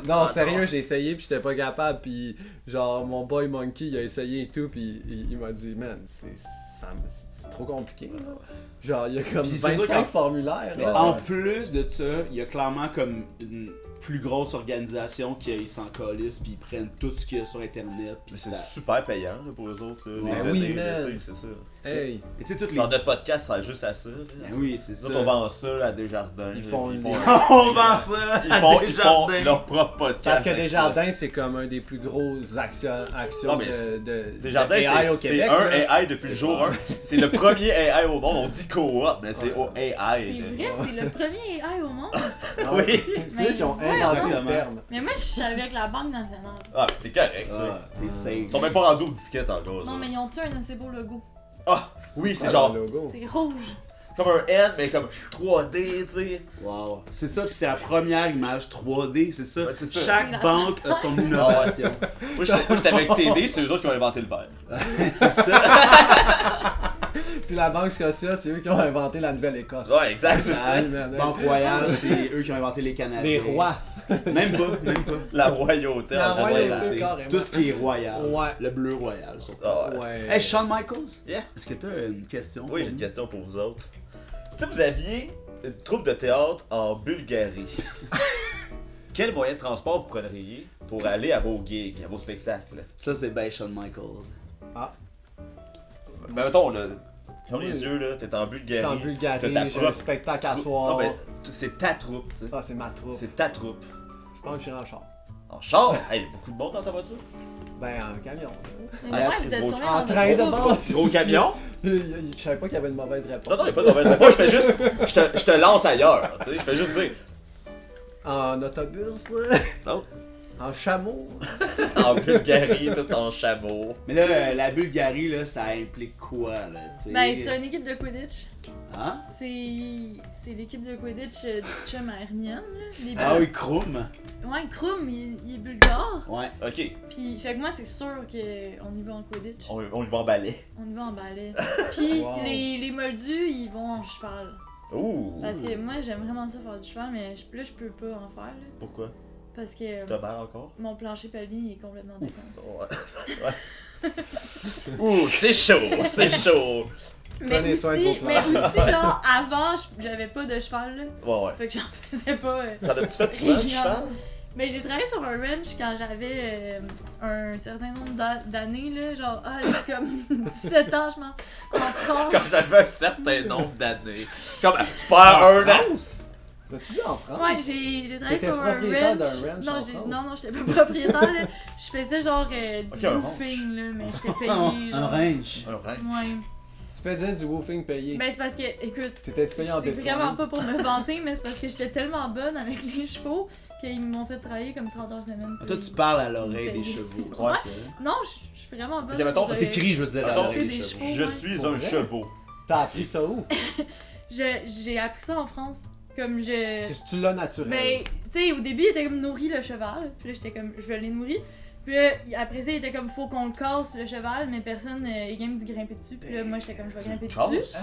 Non, Ah, sérieux, non. j'ai essayé puis j'étais pas capable puis genre mon boy Monkey il a essayé et tout puis il m'a dit man c'est trop compliqué là. Genre il y a comme Puis c'est sûr 25 qu'en- formulaires Mais là. en plus de ça, il y a clairement comme une plus grosse organisation qui s'en calissent puis ils prennent tout ce qu'il y a sur internet. Puis Mais c'est ça- super payant là, pour eux autres. Là, Ben les oui, données, là, man. tu sais, c'est ça. Hey, Et tu sais, toutes les. Dans notre podcast, ça sert juste à ça. Là. Ben oui, c'est Nous ça. autres, on vend ça à Desjardins. Ils là, font puis une- On vend ça Ils à font, Desjardins. leur propre podcast. parce que avec Desjardins c'est comme un des plus gros actions Non, mais de Desjardins, AI au c'est Québec. un là. AI depuis le jour 1. C'est le premier AI au monde. On dit co-op, mais c'est AI. C'est là. vrai, c'est le premier AI au monde. Ah, Oui. C'est eux qui ont Mais inventé ouais, le terme. Mais moi, je suis avec la Banque nationale. Ah, mais t'es correct. Ah, t'es Ils safe. sont même pas rendus aux disquettes encore. Non, ça. mais ils ont-tu un assez beau logo? Ah, oui, c'est Ah, genre le logo. C'est rouge. comme un N, mais comme 3D, tu sais. Wow. C'est ça, puis c'est la première image 3D, c'est ça. Ouais, c'est ça. Chaque C'est la- banque a son innovation. Moi, j'étais avec TD, c'est eux autres qui ont inventé le verre. c'est ça. Puis la Banque Scotia c'est eux qui ont inventé la Nouvelle-Écosse. Ouais, exact, c'est ça. Ah, man, Banque Royale, c'est eux qui ont inventé les Canadiens. les rois. Même pas, même pas. La royauté. La en royauté. général. carrément. Tout ce qui est royal. Ouais. Le bleu royal, surtout. Ah, ouais. Ouais. Hey, Shawn Michaels, Yeah. est-ce que t'as une question? Oui, j'ai une question pour vous autres. Si vous aviez une troupe de théâtre en Bulgarie, quel moyen de transport vous prendriez pour aller à vos gigs, à vos spectacles? Ça, c'est ben Shawn Michaels. Ben, mettons, là, ferme Oui. les yeux, là, t'es en Je Bulgarie. suis en t'as Bulgarie, ta j'ai un propre spectacle à troupe. soir. Non, mais c'est ta troupe, tu sais. Ah, c'est ma troupe. C'est ta troupe. Je pense que j'irai en char. En char? Hey, y a beaucoup de monde dans ta voiture? Ben, en camion. Mais Ah, ouais, vous êtes gros- combien En dans train de votre groupe? bord. Gros camion? Je savais pas qu'il y avait une mauvaise réponse. Non, non, y'a pas de mauvaise réponse. Je fais juste. Je te lance ailleurs, tu sais. Je fais juste dire. En autobus. Non. En chameau. En Bulgarie, tout en chameau. Mais là, la Bulgarie, là, ça implique quoi, là, tu sais? Ben, c'est une équipe de Quidditch. Hein? C'est l'équipe de Quidditch du chum à Hermione, là. Les Ah oui, Krum. Ouais, Krum, il est bulgare. Ouais. Ok, Puis, fait que moi, c'est sûr qu'on y va en Quidditch. on y va en balai. On y va en balai. Puis, Wow. les moldus, ils vont en cheval. Ouh! Parce que moi, j'aime vraiment ça faire du cheval, mais là, je peux pas en faire, là. Pourquoi? Parce que T'as mal encore? mon plancher pelvien il est complètement défoncé. Ouais. Ouh, c'est chaud, c'est chaud! Mais Prenez soin de vos aussi, genre, avant, j'avais pas de cheval, là. Ouais, ouais. Fait que j'en faisais pas. T'en as-tu fait souvent du cheval? Mais j'ai travaillé sur un ranch quand j'avais un certain nombre d'années, là, genre, comme 17 ans, je pense, en Quand France. j'avais un certain nombre d'années. Comme, c'est pas un an! T'as-tu dit en France? Ouais, j'ai travaillé T'étais sur un propriétaire ranch. d'un ranch Non, en France? non, j'étais pas propriétaire, là. Je faisais genre du Ok, un roofing, là, mais j'étais Un payée, genre. range. Un rein. Ouais. Tu faisais du woofing payé. Ben, c'est parce que, écoute, T'étais-tu payé en c'est bitcoin? vraiment pas pour me vanter, mais c'est parce que j'étais tellement bonne avec les chevaux qu'ils m'ont fait travailler comme 30 heures semaine. Ah, toi, tu parles à l'oreille des Payé. chevaux, Ouais. c'est ça? Non, je suis vraiment bonne. Ok, mettons, pour, T'écris, je veux dire, à Attends, l'oreille des c'est des chevaux. chevaux. Je ouais. suis Pour un vrai? chevaux. T'as appris ça où? J'ai appris ça en France. Comme je. Tu l'as naturel. Mais, tu sais, au début, il était comme nourri le cheval. Puis là, j'étais comme, je vais les nourrir. Puis là, après ça, il était comme, faut qu'on le casse le cheval, mais personne est game d'y grimper dessus. Puis là, moi, j'étais comme, je vais grimper dessus. Chance.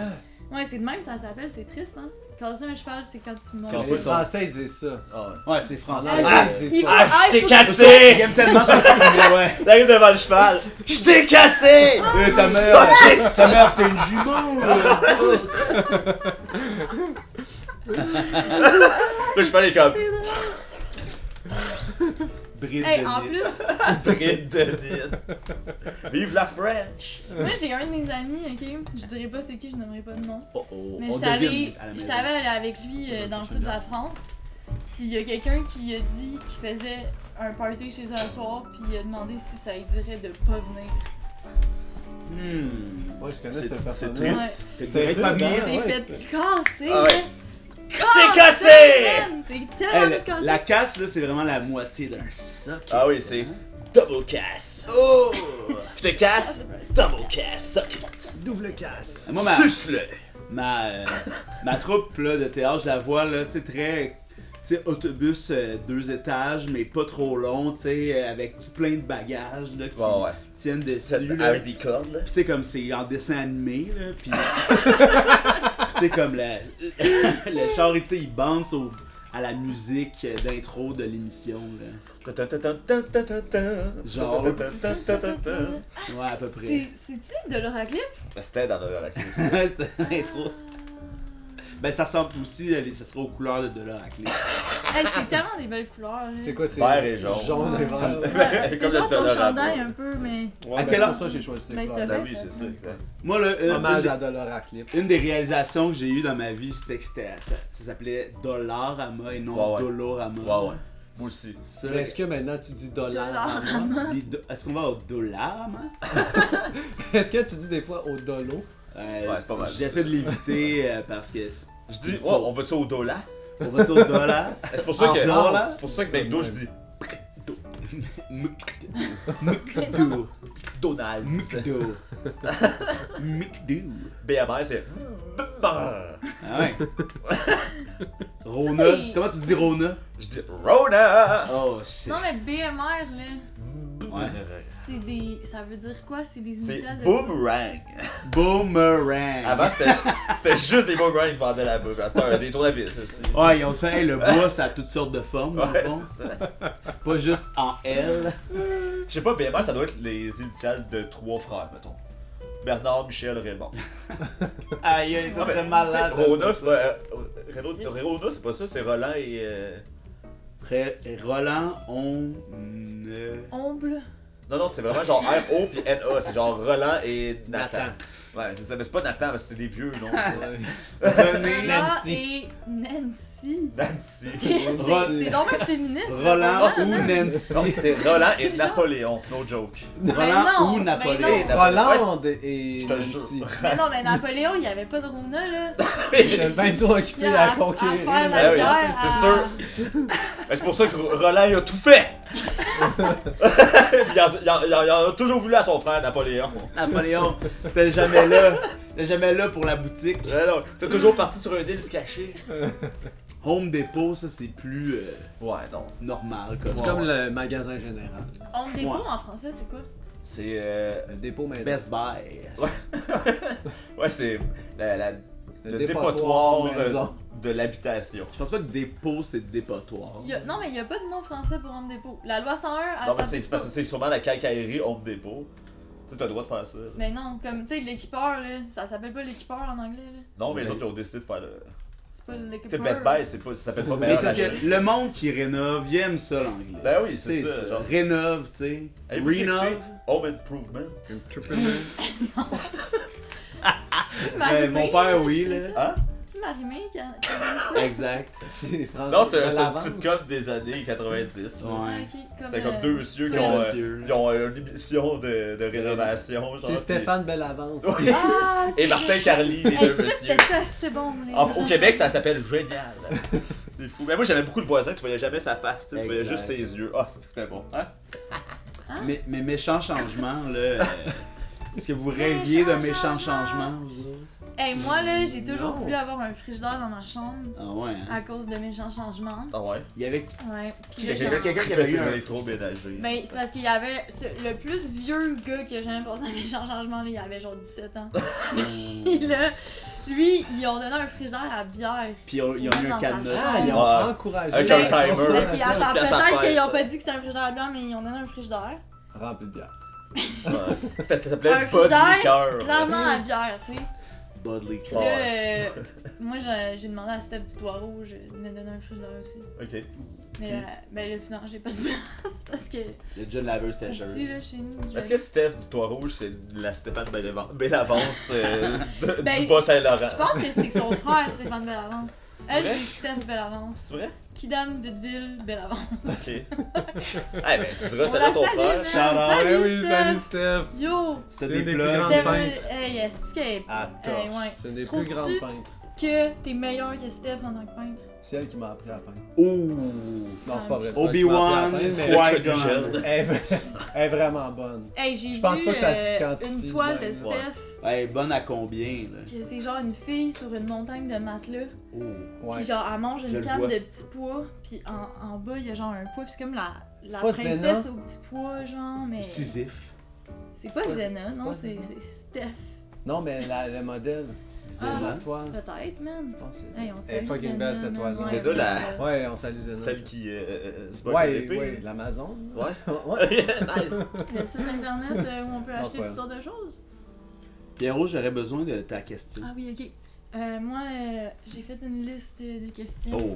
Ouais, c'est de même, ça s'appelle, c'est triste, hein. Casser un cheval, c'est quand tu montes. Quand Les Français ils disent ça. Ah ouais. Ouais, c'est français. Ah, ils il disent faut- pas. Ah, je t'ai faut- Il cassé! aime tellement ce style, ouais. T'arrives devant le cheval. Je t'ai cassé! Ta mère, c'est une jument. Le cheval est comme. Bride Hey, de en Nice. plus, Bride de Nice. Vive la French! moi j'ai un de mes amis, ok, je dirais pas c'est qui, je nommerai pas de nom. Oh oh, Mais on j'étais allée devine à la maison. allée avec lui dans le sud de la France. Puis il y a quelqu'un qui a dit qu'il faisait un party chez eux un soir, puis il a demandé si ça lui dirait de pas venir. Ouais, je connais C'est cette personne. triste. Tu C'était devrais pas rude, venir. hein? C'est ouais, fait casser, Ah ouais. là. T'es cassé! Man, c'est tellement Hey, cassé. la casse, là, c'est vraiment la moitié d'un soc. Ah oui, c'est double casse. Oh! Je te casse, double casse, suck it. Double casse. Moi, Suce-le. ma troupe là, de théâtre, je la vois, là, tu sais, très... Tu sais, autobus 2 étages, mais pas trop long, tu sais, avec tout plein de bagages, là, qui Ouais, ouais. tiennent dessus, là. Avec des cordes, là. Pis tu sais, comme c'est en dessin animé, là, pis... Pis tu sais, comme le char, tu sais, il bounce à la musique d'intro de l'émission, là. Genre. Ouais, à peu près. C'est-tu de l'Oraclip? C'était dans le lac. C'était l'intro. Ben, ça ressemble aussi, ça serait aux couleurs de l'Oraclip. Hey, c'est tellement des belles couleurs, là. C'est quoi, c'est Vert et jaune. Jaune et vert. Ouais, c'est Comme genre le ton Dolorado. chandail un peu, mais... Ouais, À ben, quel c'est âge? pour ça que j'ai choisi ces Mais couleurs. t'as Ah oui, c'est ça, exact. Moi, là, Hommage à Dollar Clip. une des réalisations que j'ai eues dans ma vie, c'était que ça s'appelait Dollarama et non Ouais, ouais. Dolorama. Ouais, ouais. Moi aussi. Ça, Est-ce que maintenant tu dis dollar? Dollarama. est-ce qu'on va au Dollarama? Est-ce que tu dis des fois au dolo? Ouais, c'est pas mal, J'essaie ça. de l'éviter parce que Je dis, oh, on va-tu au dollar? on va au dollar. C'est pour ça En que. France, C'est pour ça que McDo, je dis McDo. Donald. McDo. McDo. BMR, c'est. Ah ouais. Rona. C'est- Comment tu dis Rona? Je dis Rona! Oh shit. Non, mais BMR, là, Ouais. c'est des... Ça veut dire quoi? C'est des C'est initiales de... Boomerang. Boomerang. Avant, c'était juste des boomerangs qui vendaient la bouffe. C'était des tournevis. Ouais, ils ont fait hey, le bois, ça a toutes sortes de formes, dans le Ouais, fond. c'est ça. Pas juste en L. Je sais pas, BMR, ça doit être les initiales de 3 frères, mettons. Bernard, Michel, Raymond. Aïe, aïe, ça Ah, mais, serait tu malade. sais, Rona, c'est pas. Rona, c'est pas ça, c'est Roland et. Roland, on. Omble. Non, non, c'est vraiment genre R-O puis N-A. C'est genre Roland et Nathan. Nathan. Ouais, c'est ça. Mais c'est pas Nathan, parce que c'est des vieux noms. René. Roland Nancy. et Nancy. Nancy. C'est donc un féministe. Roland là, ou hein? Nancy. Non, c'est Roland et C'est genre- Napoléon. No joke. Roland non, ou ben Napoléon. non. Roland et Je te Nancy. jure. Mais non, mais Napoléon, il y avait pas de Rona, là. Il est bien trop occupé Il a à conquérir. à faire la Ben oui, guerre c'est à- sûr. Mais c'est pour ça que Roland il a tout fait. il en a toujours voulu à son frère, Napoléon. Napoléon, t'es jamais là. T'es jamais là pour la boutique. Non, t'es toujours parti sur un deal caché. Home Depot, ça c'est plus Ouais, non. normal. Comme C'est comme le magasin général. Home Depot Ouais. en français, c'est quoi? C'est. Le dépôt maison. Best Buy. Ouais, c'est le dépotoir dépotoir maison. de l'habitation. Je pense pas que dépôt c'est dépotoir. Non, mais il y a pas de nom français pour Home Depot. La loi 101, elle Non, mais s'applique c'est parce pas. que c'est sûrement la quincaillerie Home Depot. Tu sais, t'as le droit de faire ça. Mais non, comme, tu sais, l'équipeur, là, ça s'appelle pas l'équipeur en anglais, là. Non, mais les C'est- autres, ils ont décidé de faire le. C'est pas Tu sais, l'équipeur. Best Buy, c'est pas, ça s'appelle pas Mais meilleur c'est parce achat. que le monde qui rénove, il aime ça l'anglais. Ben oui, c'est ça, genre. Rénove, tu sais. Avez-vous Rénove. écouté Home Improvement. Mon père, oui, là. Hein? C'est-tu Marimé qui a qui a dit ça? Exact. C'est François Non, c'est un Lavance. sitcom des années 90. là. Ouais. Ah, ok, comme, C'était comme deux messieurs qui Phil. ont, Monsieur, ils ont une émission de rénovation. Genre, C'est Stéphane Bellavance. Oui. Ah, Et Martin Carly, les Hey, deux ça, messieurs. c'était ça, c'est bon. Les Au gens. Québec, ça s'appelle Génial. C'est fou. Mais moi, j'avais beaucoup de voisins, tu voyais jamais sa face, tu sais, tu voyais Exact. juste ses yeux. Ah, c'était bon. Hein? Mais méchants changements, là. Est-ce que vous rêviez de Méchants méchants changements. changements, vous autres? Hey, moi, là, j'ai toujours Non. voulu avoir un frigidaire dans ma chambre Ah ouais, hein? à cause de méchants changements. Ah ouais. Il y avait Ouais. Puis Il y là, a genre- quelqu'un qui qui avait eu ses un... électroménagers. Ben, c'est parce qu'il y avait le plus vieux gars qui a jamais passé un méchant changement, là, il avait genre 17 ans. Puis là, lui, ils ont donné un frigidaire à bière. Puis ils ont mis un Dans sa cadenas. Ah, ils ont Ouais. encouragé. Avec un timer. Ben, puis Jusqu'à attends, sa peut-être fête. qu'ils ont pas dit que c'était un frigidaire à bière, mais ils ont donné un frigidaire. Rempli de bière. Ouais. Ça s'appelait Un Bud frigidaire, Liqueur. clairement à bière, tu sais. Budley Puis Club. là, Ouais. moi, j'ai demandé à Steph du Toit Rouge de me donner un frigidaire aussi. Ok. Mais Puis- ben là, finalement, j'ai pas de place parce que Il y a déjà une laveuse c'est sécheuse. petit, là, chez nous. Est-ce que Steph du Toit Rouge, c'est la Stéphane Bellavance Ben, du Bas-Saint-Laurent? Je pense que c'est son frère, Stéphane Bellavance. Elle, vrai? c'est Steph Bellavance. C'est vrai? Kidam Vitteville Bellavance. Ok. Eh ben, tu diras On ça la à ton salue, frère. man. Shout out. Salut, Eh oui, Steph. salut Steph. Yo! C'était C'est des des plus plugs. grandes Steph, peintres. hey, est-ce qu'elle est. À torche. ouais. C'est Tu une des plus trouves-tu grandes peintres. que t'es meilleur que Steph en tant que peintre? C'est elle qui m'a appris à peindre. Ouh! Non, c'est pas vrai. c'est pas elle qui m'a Obi-Wan, appris à peindre, mais Qui-Gon. elle est vraiment bonne. Hey, j'ai Je vu pense pas que ça se une quantifie toile de de Steph même. Hey, bonne à combien, là? que c'est genre une fille sur une montagne de matelas. Oh. Ouais. Puis genre, elle mange Je une le canne vois. de petits pois. Puis en bas, il y a genre un pois. Puis c'est comme la C'est pas princesse Zena? aux petits pois, genre. Mais Sisyphe. c'est pas C'est pas- Zena, c'est non, pas c'est Zena. Steph. Non, mais le modèle. Zena. La toile. Peut-être, man. Je pense que c'est Hey, on Elle salue est fucking Zena, belle, cette man. toile. Ouais, C'est c'est ça, la- belle. Ouais, on salue Zena. Celle qui se bat Ouais, avec l'épée. ouais, l'Amazon. Ouais. Ouais. Nice. Le site internet où on peut Non, acheter c'est toutes sortes de choses. Pierrot, j'aurais besoin de ta question. Ah oui, ok. Moi, j'ai fait une liste de questions. Oh.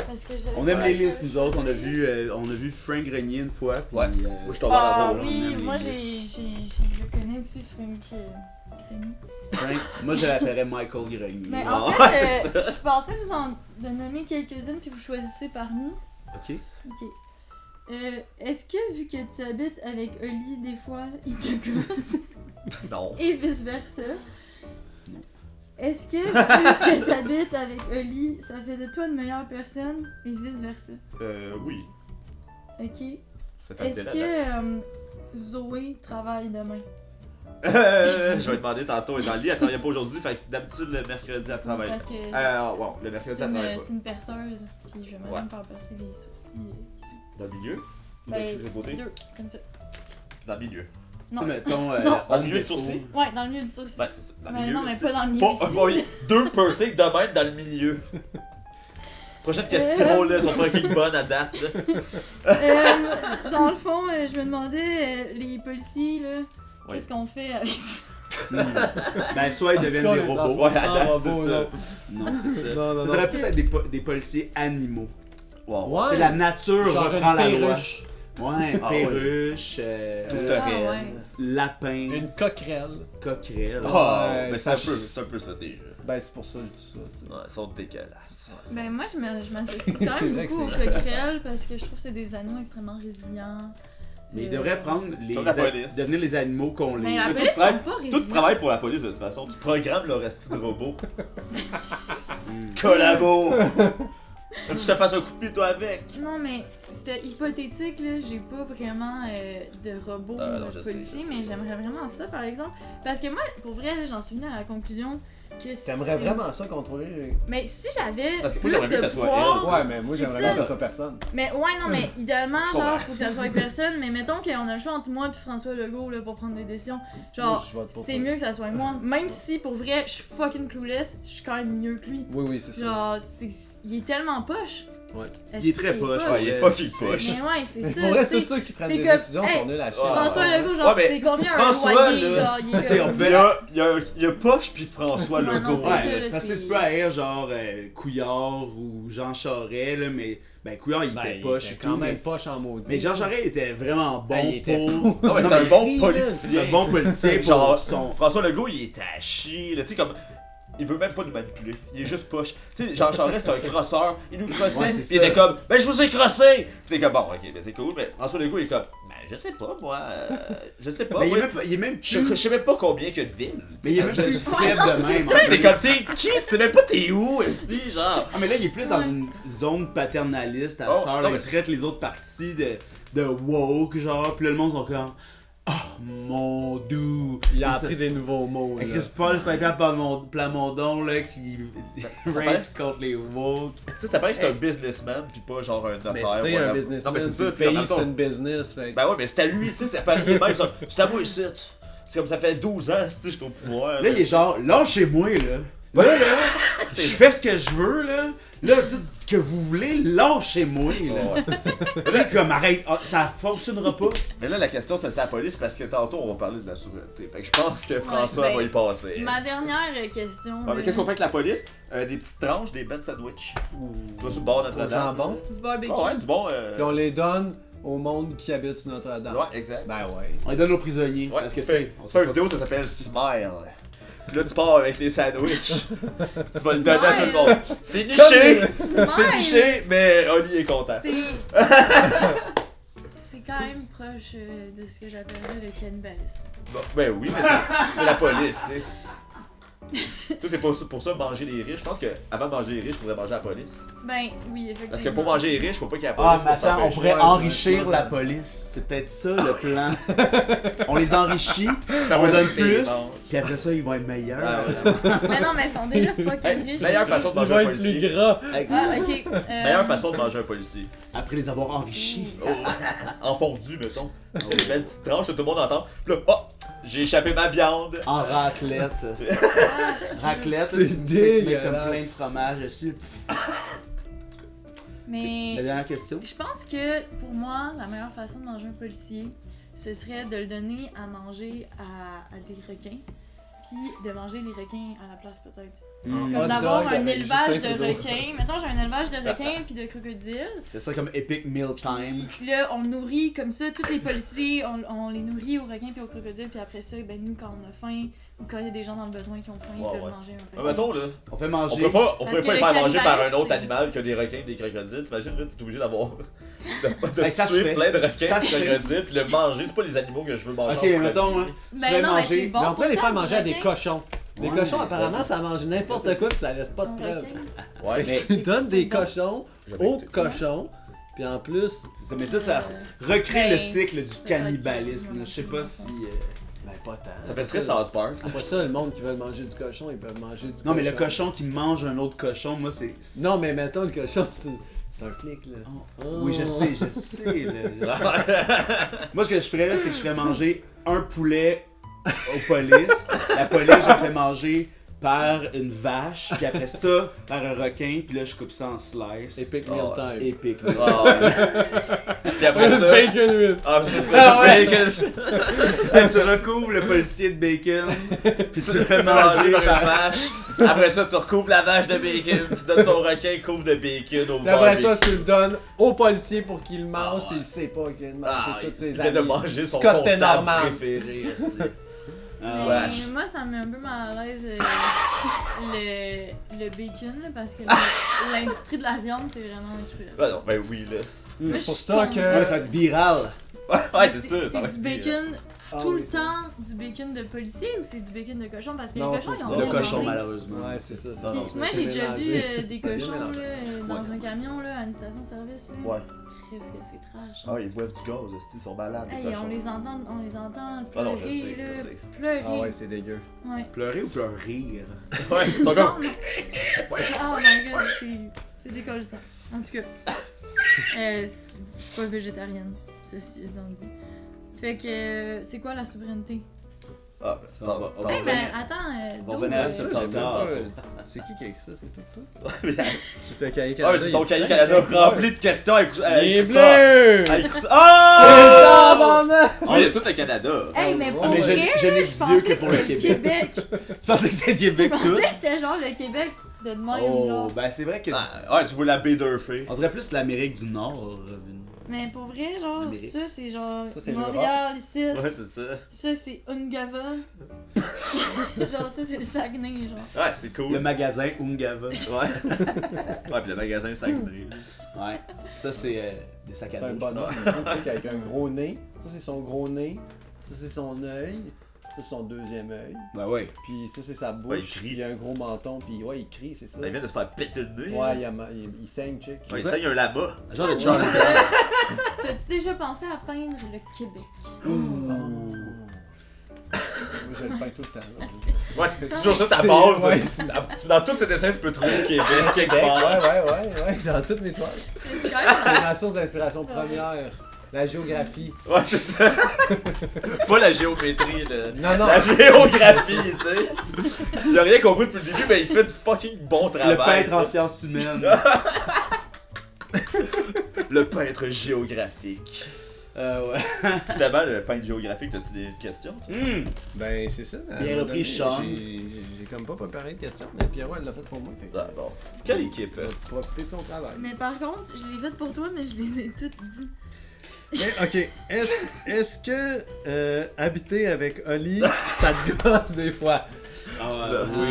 Parce que j'avais On aime pas- les listes, nous autres. On a vu Frank Grenier une fois. Puis, Ouais. Moi, je tombe Ah ensemble. on oui, aime moi les je connais aussi Frank Grenier. Frank, moi, je l'appellerais Michael Grenier. Mais Ah, en fait, je pensais vous en de nommer quelques-unes puis vous choisissez parmi. Ok. Ok. Est-ce que vu que tu habites avec Oli, des fois, il te gosse Non. et vice-versa? Non. Est-ce que vu que tu habites avec Oli, ça fait de toi une meilleure personne et vice-versa? Oui. Ok. C'est Est-ce facile. que Zoé travaille demain? Je vais demander tantôt, elle est dans le lit, elle travaille pas aujourd'hui, fait que d'habitude le mercredi elle travaille. Parce que Bon, le mercredi c'est elle travaille une, pas. c'est une perceuse, puis je vais même Ouais. me faire passer les sourcils ici. Dans le milieu? Ou dans Ben, le côté? deux, comme ça. Dans le milieu. Tu Non. sais, mettons. Non. Dans le milieu du sourcil? Ouais, dans le milieu du sourcil. Ben, c'est ça. Dans le Mais milieu. non, mais c'est- pas dans le milieu Pas, ici. oui, deux piercings de même dans le milieu. Prochaine question, là, elles sont fucking bonnes à date. Là. Dans le fond, je me demandais, les policiers, là, Oui. qu'est-ce qu'on fait avec ça? Ben, soit ils deviennent des robots. Ouais, à date, robot, c'est ça. Non, c'est ça. Non, non, Ça non. devrait plus être des policiers animaux. Wow. Tu sais, la nature Genre reprend une la loi. perruche. Ouais, Ah, perruche, Tout Ah, réel. ouais. lapin, Une coquerelle. coquerelle. Ah, Ouais, mais ça, c'est un peu ça déjà. Ben, c'est pour ça que je dis ça, tu sais. Ouais, ils sont dégueulasses. Ben, moi, je m'associe quand C'est même vrai que beaucoup aux c'est- coquerelles parce que je trouve que c'est des animaux extrêmement résilients. Mais ils devraient prendre les Comme la police. devenir les animaux qu'on les. Mais la Mais police, toi, ils tu sont pas Tout résilients. travaille pour la police de toute façon. Tu programmes le resti de robot. Hmm. Collabo! Tu te fasses un coup de pied, toi, avec? Non, mais c'était hypothétique, là. J'ai pas vraiment de robot Ah, non, je sais, policier, je sais. mais j'aimerais vraiment ça, par exemple. Parce que moi, pour vrai, là, j'en suis venue à la conclusion que T'aimerais vraiment ça contrôler les... Mais si j'avais Parce que moi, plus j'aimerais de que ça soit pouvoir, elle. Ouais, mais moi c'est j'aimerais bien que ça. ça soit personne. Mais ouais, non, mais idéalement, Je comprends. genre, faut que ça soit personne. Mais mettons qu'on a le choix entre moi et François Legault là, pour prendre des décisions. Genre, Moi, je vote pour c'est toi. mieux que ça soit moi. Même si pour vrai, je suis fucking clueless, je suis quand même mieux que lui. Oui, oui, c'est ça. Genre, il est tellement poche. Ouais. Il est très poche, Ouais, il est fucking c'est- poche. Mais ouais, c'est ça. Pour vrai, tu sais. tous ceux qui prennent t'es des comme, décisions hey, sont nuls à chier. François Ouais. Legault, genre, Ouais, mais c'est combien François, un loyer? là, Genre, il est tu sais, on comme... fait- Il y a Poche puis François Ouais, non, Legault. c'est ça, Ouais, là, parce que c'est- tu peux haïr genre Couillard ou Jean Charest, là, mais ben Couillard il était poche et quand tout. même Mais, poche en maudit. mais Jean Charest était vraiment bon il était pour. Non, mais c'est un bon politicien. C'est un bon politicien pour Genre, son. François Legault, il était à chier, là, tu sais, comme. Il veut même pas nous manipuler, il est juste poche. Tu sais, Jean Charest, c'est un crosseur, il nous crossait, Ouais, pis c'est il était ça. comme, ben je vous ai crossé! Pis t'es comme, bon, ok, ben c'est cool, mais François Legault, il est comme, ben je sais pas, moi, je sais pas. Mais moi, il est même je plus. sais même pas combien il y a de villes. Mais il est même Je- plus faible de même. en T'es plus. comme, t'es qui? Tu sais même pas t'es où, esti, genre. Ah, mais là, il est plus dans une zone paternaliste à Oh, cette heure. non, Il mais- traite les autres parties de woke, genre. Puis là, le monde sont comme. Oh mon doux. Il a Et appris des nouveaux mots. Et là. Chris Paul Saint-Pierre Plamondon, là, qui rage contre les woke. Tu sais, ça paraît que c'est un businessman, pis pas genre un notaire. Mais c'est voilà. un business. Non, mais c'est ça, le tu sais, en pays, même c'est temps- une business. Fait que- Ben ouais, mais c'est à lui, tu sais, c'est pas lui même. C'est à moi ici. C'est comme ça fait 12 ans, tu sais, je suis au pouvoir. Là, il est genre, lâchez-moi, là. Là, je fais ce que je veux, là. Là, dites que vous voulez, lâchez-moi, là. Ouais. Tu sais, comme, arrête, ah, ça fonctionnera pas. Mais là, la question, c'est la police parce que tantôt, on va parler de la souveraineté. Fait que je pense que François ben, va y passer. Ma dernière question... Ouais, mais qu'est-ce qu'on fait avec la police? Des petites tranches, des bêtes sandwich. Tu vas sur le bord de Au Notre-Dame. jambon. Du barbecue. Ah ouais, du bon. Puis on les donne au monde qui habite sur Notre-Dame. Ouais, exact. Ben ouais. On les donne aux prisonniers. Ouais, parce que, tu tu sais, on fais sait une pas. vidéo, ça s'appelle Smile. Puis là, tu pars avec les sandwichs. Tu vas le donner à tout le monde. C'est niché! C'est Smile. niché, mais Oli est content. C'est... C'est quand même proche de ce que j'appellerais le cannibalisme. Bon, ben oui, mais c'est la police, tu sais. Toi, t'es pas pour ça manger les riches. Je pense qu'avant de manger les riches, il faudrait manger la police. Ben, oui, effectivement. Parce que pour manger les riches, faut pas qu'il y ait la Ah, police. mais pour attends, on t'empêcher. pourrait Ouais, enrichir ouais. la police. C'est peut-être ça le plan. On les enrichit, La on police, donne c'est plus, énorme. puis après ça, ils vont être meilleurs. Ah, ouais. Mais non, mais ils sont déjà fucking Hey, riches. meilleure façon de Il manger va un être plus policier. gras. Ah, ok. Meilleure façon de manger un policier. Après les avoir enrichis. Oh, en fondu, mettons. Des belles petites tranches que tout le monde entend. Puis là, oh, j'ai échappé ma viande. En raclette. Raclette, C'est tu sais, tu mets dégueulasse. comme plein de fromage dessus. Mais La dernière question. Je pense que pour moi, la meilleure façon de manger un policier, ce serait de le donner à manger à des requins, puis de manger les requins à la place peut-être. Mm. Comme Hot d'avoir dog un avec élevage Justin de Trudeau. requins. Mettons, j'ai un élevage de requins puis de crocodiles. C'est ça comme epic meal time. Puis là, on nourrit comme ça, tous les policiers, on les nourrit aux requins puis aux crocodiles. Puis après ça, ben nous, quand on a faim, ou quand il y a des gens dans le besoin qui ont faim, ils Ouais, peuvent ouais. manger un Mais requin. mettons, là, On fait on manger. peut pas Parce les que le faire manger par un cannibalisme, autre c'est- animal que des requins, des crocodiles. T'imagines, là, t'es obligé d'avoir. de Hey, ça se tuer fait. plein de requins, Ça de se fait. crocodiles, puis le manger. C'est pas les animaux que je veux manger. Ok, en premier. mettons, hein, tu Ben fais non, mais c'est manger. bon. Mais on pourrait les faire pourtant, manger à du des requin. cochons. Les Ouais, cochons, mais- apparemment, ça mange n'importe quoi puis ça laisse pas de Un preuves. requin. Ouais, mais. Tu donnes des cochons J'avais aux écouté. cochons, puis en plus, Mais ça Euh, recrée ben, le cycle du c'est cannibalisme. requin, Je sais pas si. ben pas tant. Ça fait très South Park. Après ça, le monde qui veut manger du cochon, ils peuvent manger du cochon. Non, mais le cochon qui mange un autre cochon, moi, c'est. Non, mais mettons, le cochon, c'est un flic, là. Oh. Oui, je sais, là. Moi, ce que je ferais, là, c'est que je ferais manger un poulet aux polices. La police, je la fais manger par une vache, puis après ça, par un requin, puis là, je coupe ça en slice. Epic Oh, meal time. Épique. Ah, ouais. Puis après ça. Bacon with. Ah, c'est ça. Ah, ouais. bacon. Et tu recouvres le policier de bacon, puis tu le fais Manger manger par une par. vache. Après ça, tu recouvres la vache de bacon. Tu donnes son requin, couvre de bacon au Puis après barbecue. ça, tu le donnes au policier pour qu'il le mange, Ah, puis il sait pas qu'il vient de manger Ah, toutes il ses vient de amis. manger son Scott constable Tenorman. préféré. esti. Ah, Mais Wesh. moi, ça me met un peu mal à l'aise le bacon, là, parce que l'industrie de la viande, c'est vraiment cruel. Ben non, ben oui, là. Moi, je C'est pour suis ça contre. que- Ouais, ça va être viral. Ouais, c'est ça. ça va C'est être du bacon tout oui, le ça. temps du bacon de policier ou c'est du bacon de cochon? Parce que Non, les cochons, c'est ils ont ça. Le pas cochon, mangé. malheureusement. Ouais, c'est ça. Non, Puis non, moi, j'ai déjà vu des Ça vient cochons mélanger. là, dans un camion là, à une station-service. Là. Ouais. Qu'est-ce que c'est trash. Ah, ils boivent du gaz, ils sont malades. Hey, les cochons. on les entend Ah pleurer, non, je sais, là, je sais. pleurer. Ah ouais, c'est dégueu. Ouais. Pleurer ou pleurer? Ouais, ils sont Non, comme. non. Oh my god, c'est décollissant. En tout cas, je suis pas végétarienne, ceci étant dit. Fait que, c'est quoi la souveraineté? Ah, Ça t'en va. vas. t'en Hey, vas. mais attends, On va d'où, revenir à euh, ça Ça, plus j'ai tard. même pas- C'est qui a écrit ça? C'est tout? C'est un cahier Ah, Canada. ouais, c'est son il est cahier plein, Canada il est rempli de questions avec Il est ça. bleu! Avec ça. Ah, Oh! bordel! Tu vois, il y a tout le Canada. Hey, mais pour Ah, mais je- vrai, je n'ai je que pensais Dieu que que pour le c'était le Québec. Québec. Tu pensais que c'était le Je Québec tout? pensais que c'était genre le Québec de même, Oh, genre. ben c'est vrai que. Ah, ouais, tu vois la baie d'Urfé. On dirait plus l'Amérique du Nord. Mais pour vrai, genre, L'Amérique. ça c'est genre Ça, c'est Montréal ici. Ouais, c'est ça. Ça c'est Ungava. Genre, ça c'est le Saguenay, genre. Ouais, c'est cool. Le magasin Ungava. Ouais. Ouais, puis le magasin Saguenay. Ouais. Ça, c'est des sacs C'est à un dos. bonhomme, avec un gros nez. Ça, c'est son gros nez. Ça, c'est son œil. Ça, c'est son deuxième œil. Ben ouais. Puis ça, c'est sa bouche. Ouais, il crie. Puis il a un gros menton. Puis ouais, il crie, c'est ça. Il vient de se faire péter le nez. Ouais, il saigne, check. Ouais, il saigne un lama. Genre de Ouais. Charlie. T'as-tu déjà pensé à peindre le Québec? Moi, je le peins tout le temps. là. Ouais, c'est toujours ça ta C'est- base. ouais, Dans tous ces dessins, tu peux trouver Québec quelque Ouais, part. ouais, dans toutes mes toiles. C'est quand même. C'est ma source d'inspiration première. La géographie. Ouais, c'est ça. Pas la géométrie, là. Non, non. La géographie, tu sais. Il a rien compris depuis le début, mais il fait du fucking bon travail. Le peintre en tu sais. sciences humaines. Le peintre géographique. Ouais. Justement, le peintre géographique, t'as-tu des questions? toi? Ben, c'est ça. à un Bien moment repris, donné, Sean. J'ai comme pas préparé de questions, mais Pierrot, elle l'a fait pour moi. Fait que, Ah, bon. Quelle équipe? il va profiter de son travail. Mais par contre, je l'ai fait pour toi, mais je les ai toutes dit. Mais, ok, est-ce que habiter avec Oli, ça te gosse des fois? Ah, Oui,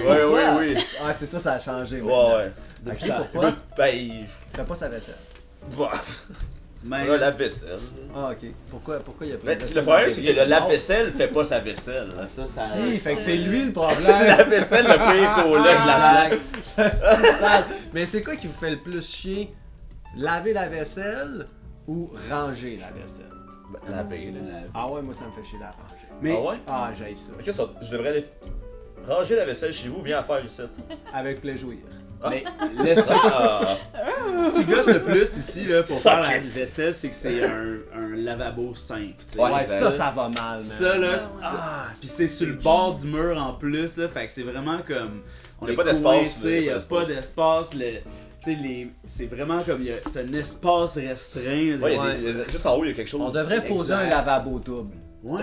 pourquoi? oui. Ah, c'est ça, ça a changé. Ouais, maintenant. ouais. Depuis, Ok, pourquoi? Écoute, ben, T'as pas sa vaisselle. bah, Mais la vaisselle. Ah, ok. Pourquoi il y a pas Mais de le vaisselle problème, dans c'est le que le bébé? lave-vaisselle fait pas sa vaisselle. ça, ça. Si, fait que c'est lui le C'est le problème. lave-vaisselle le pire coloc de la place. C'est sale. Mais c'est quoi qui vous fait le plus chier? Laver la vaisselle ou ranger la vaisselle? Laver, là. Ah ouais, moi ça me fait chier la ranger. Mais Ah ouais? Ah, j'aille ça. Ok, ça, je devrais aller ranger la vaisselle chez vous, viens à faire ici. Avec plaisir. mais laisse Ah, ce qui gosse le plus ici là, pour Suck faire la it. vaisselle, c'est que c'est un lavabo simple. tu sais. Ouais, Ouais, ça- ça va mal, man. Ça là, Ouais, ouais. puis c'est sur le bord du mur en plus là, fait que c'est vraiment comme on Y a est pas d'espace, coincé, là, y a pas d'espace, c'est vraiment comme c'est un espace restreint. ouais, Ouais, juste en haut, il y a quelque chose. On devrait poser un Exact. lavabo double. Ouais,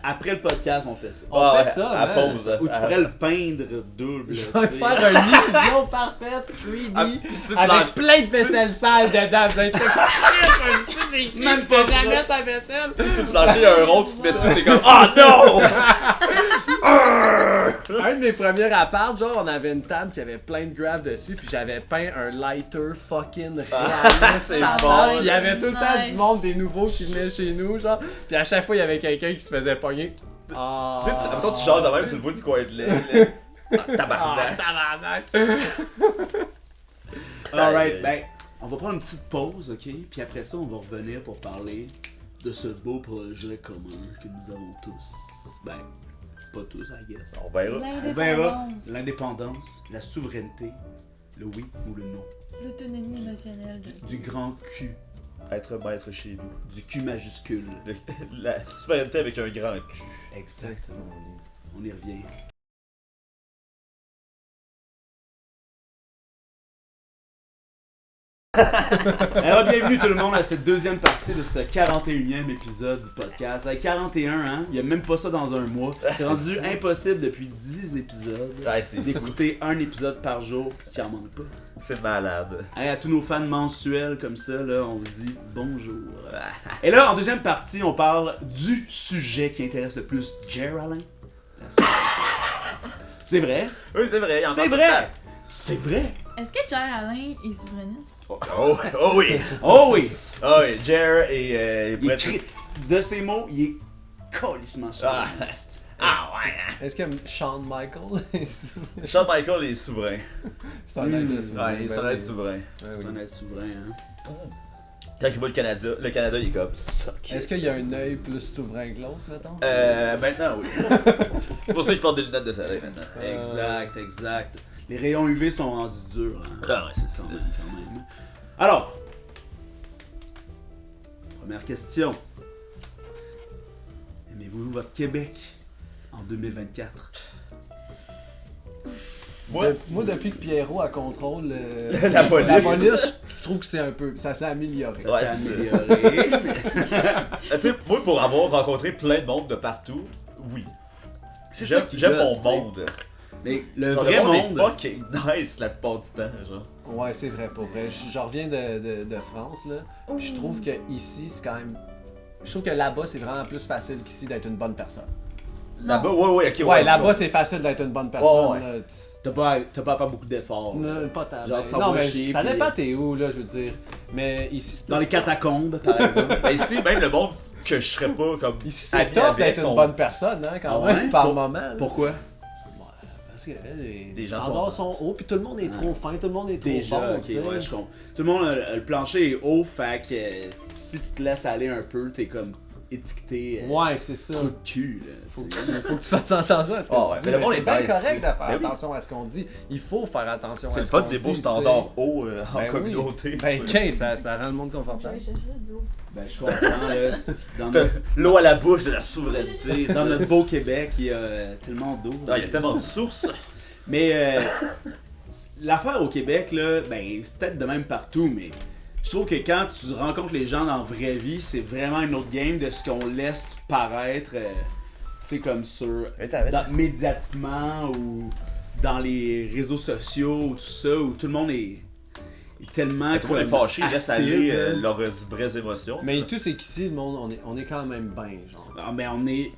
après le podcast on fait ça. On Ouais, fait ça, à man. pause. Ou tu pourrais le peindre double. Je là, vais tu sais. faire une illusion parfaite 3D Ah, puis tu te avec planches. plein de vaisselle sale dedans. Vous allez être Même pas jamais sa vaisselle. Sur le plancher, il y a un rond, tu te mets dessus, t'es comme ah non! Un de mes premiers apparts, genre, on avait une table qui avait plein de graphes dessus, puis j'avais peint un lighter fucking réaliste. c'est à bon. table. Puis il y avait tout le temps Nice. du monde, des nouveaux qui venaient chez nous, genre. Puis à chaque fois, il y avait quelqu'un qui se faisait pogner. Ah. Tu sais, mettons, tu jases de même, tu le vois du coin de l'œil. là. Ah, tabarnak. tabarnak. Alright, ben, on va prendre une petite pause, ok? Puis après ça, on va revenir pour parler de ce beau projet commun que nous avons tous. Ben, pas tous, I guess. On verra. On verra L'indépendance. l'indépendance, la souveraineté, le oui ou le non. L'autonomie émotionnelle. Du grand Q, Être maître chez nous. du Q majuscule. La souveraineté avec un grand cul. Exactement. On y revient. Alors, bienvenue tout le monde à cette deuxième partie de ce 41e épisode du podcast. Avec 41, hein? Il y a même pas ça dans un mois. C'est rendu impossible depuis 10 épisodes Ouais, c'est fou. d'écouter un épisode par jour puis qu'il en manque pas. C'est malade. Hey, à tous nos fans mensuels comme ça, là, on vous dit bonjour. Et là, en deuxième partie, on parle du sujet qui intéresse le plus Jer Alain. La souveraineté. C'est vrai. Oui, c'est vrai. il en C'est manque vrai. C'est vrai. Est-ce que Jer Alain est souverainiste? pas. Oh oui. Oh oui. Oh oui. Jer et Il est de ses mots, il est colissement souverainiste. Ah ouais! Est-ce que Shawn Michael Shawn Michael est souverain. c'est un être souverain? Ouais, il est Ben un être oui. souverain. Ouais, C'est oui. un être souverain, hein. Quand il voit le Canada il est comme ça. Est-ce qu'il y a un œil plus souverain que l'autre, mettons? Maintenant oui. C'est pour ça qu'il porte des lunettes de soleil maintenant. Exact. Les rayons UV sont rendus durs, hein. Ah ouais, c'est ça. Quand même. Alors, première question. Aimez-vous votre Québec en 2024? Moi, depuis que Pierrot a contrôle La police. je trouve que c'est un peu. Ça s'est amélioré. Ouais, Ça c'est s'est amélioré. Tu sais, moi pour avoir rencontré plein de monde de partout, oui. C'est ça J'aime qui j'aime gosse, mon tu sais. monde. Mais le Genre, vrai le monde est monde... fucking nice la plupart du temps, genre. Ouais, c'est vrai, pour vrai. Je reviens de France, là. Puis je trouve que ici, c'est quand même. Je trouve que là-bas, c'est vraiment plus facile qu'ici d'être une bonne personne. Là-bas, ouais, ok, Ouais, là-bas, c'est facile d'être une bonne personne. Ouais. Là. T'as pas à faire beaucoup d'efforts. Non, pas tant. Genre, Ben, t'en non, vas mais chier, ça puis- dépend t'es où, là, je veux dire. Mais ici, c'est Dans les catacombes, par exemple. Ben ici, même le monde que je serais pas comme. Ici, c'est ami tough avec d'être sont- une bonne personne, hein, quand Ah même, ouais? par moment. là. Pourquoi? Parce que Les gens standards sont hauts, puis tout le monde est trop fin, tout le monde est trop Déjà, bon, ok, tu sais. ouais, je comprends. Tout le monde, le plancher est haut, fait que si tu te laisses aller un peu, t'es comme étiqueté Ouais, c'est ça. trou de cul, là. Faut que, tu sais. faut que tu fasses attention à ce que Ah tu ouais, dis. mais le Mais monde c'est est bien nice, correct c'est- de faire Ben oui. attention à ce qu'on dit. Il faut faire attention C'est à le ce fun qu'on des dit. beaux tu sais. standards hauts en Ben oui. communauté. Ben, tu sais. 15, ça rend le monde confortable. J'allais chercher de l'eau. Ben, je comprends, là. Dans T'as notre, l'eau à la bouche de la souveraineté. dans notre beau Québec, il y a tellement d'eau. Ah, il y a tellement de sources. Mais l'affaire au Québec, là, ben, c'est peut-être de même partout, mais je trouve que quand tu rencontres les gens dans la vraie vie, c'est vraiment une autre game de ce qu'on laisse paraître, tu sais, comme sur. Médiatiquement ou dans les réseaux sociaux ou tout ça, où tout le monde est tellement. Tout le monde est fâché, ils restent acide, aller là. leurs vraies émotions. Mais tout, c'est qu'ici, le monde, on est quand même bien, genre. Ah, mais on est.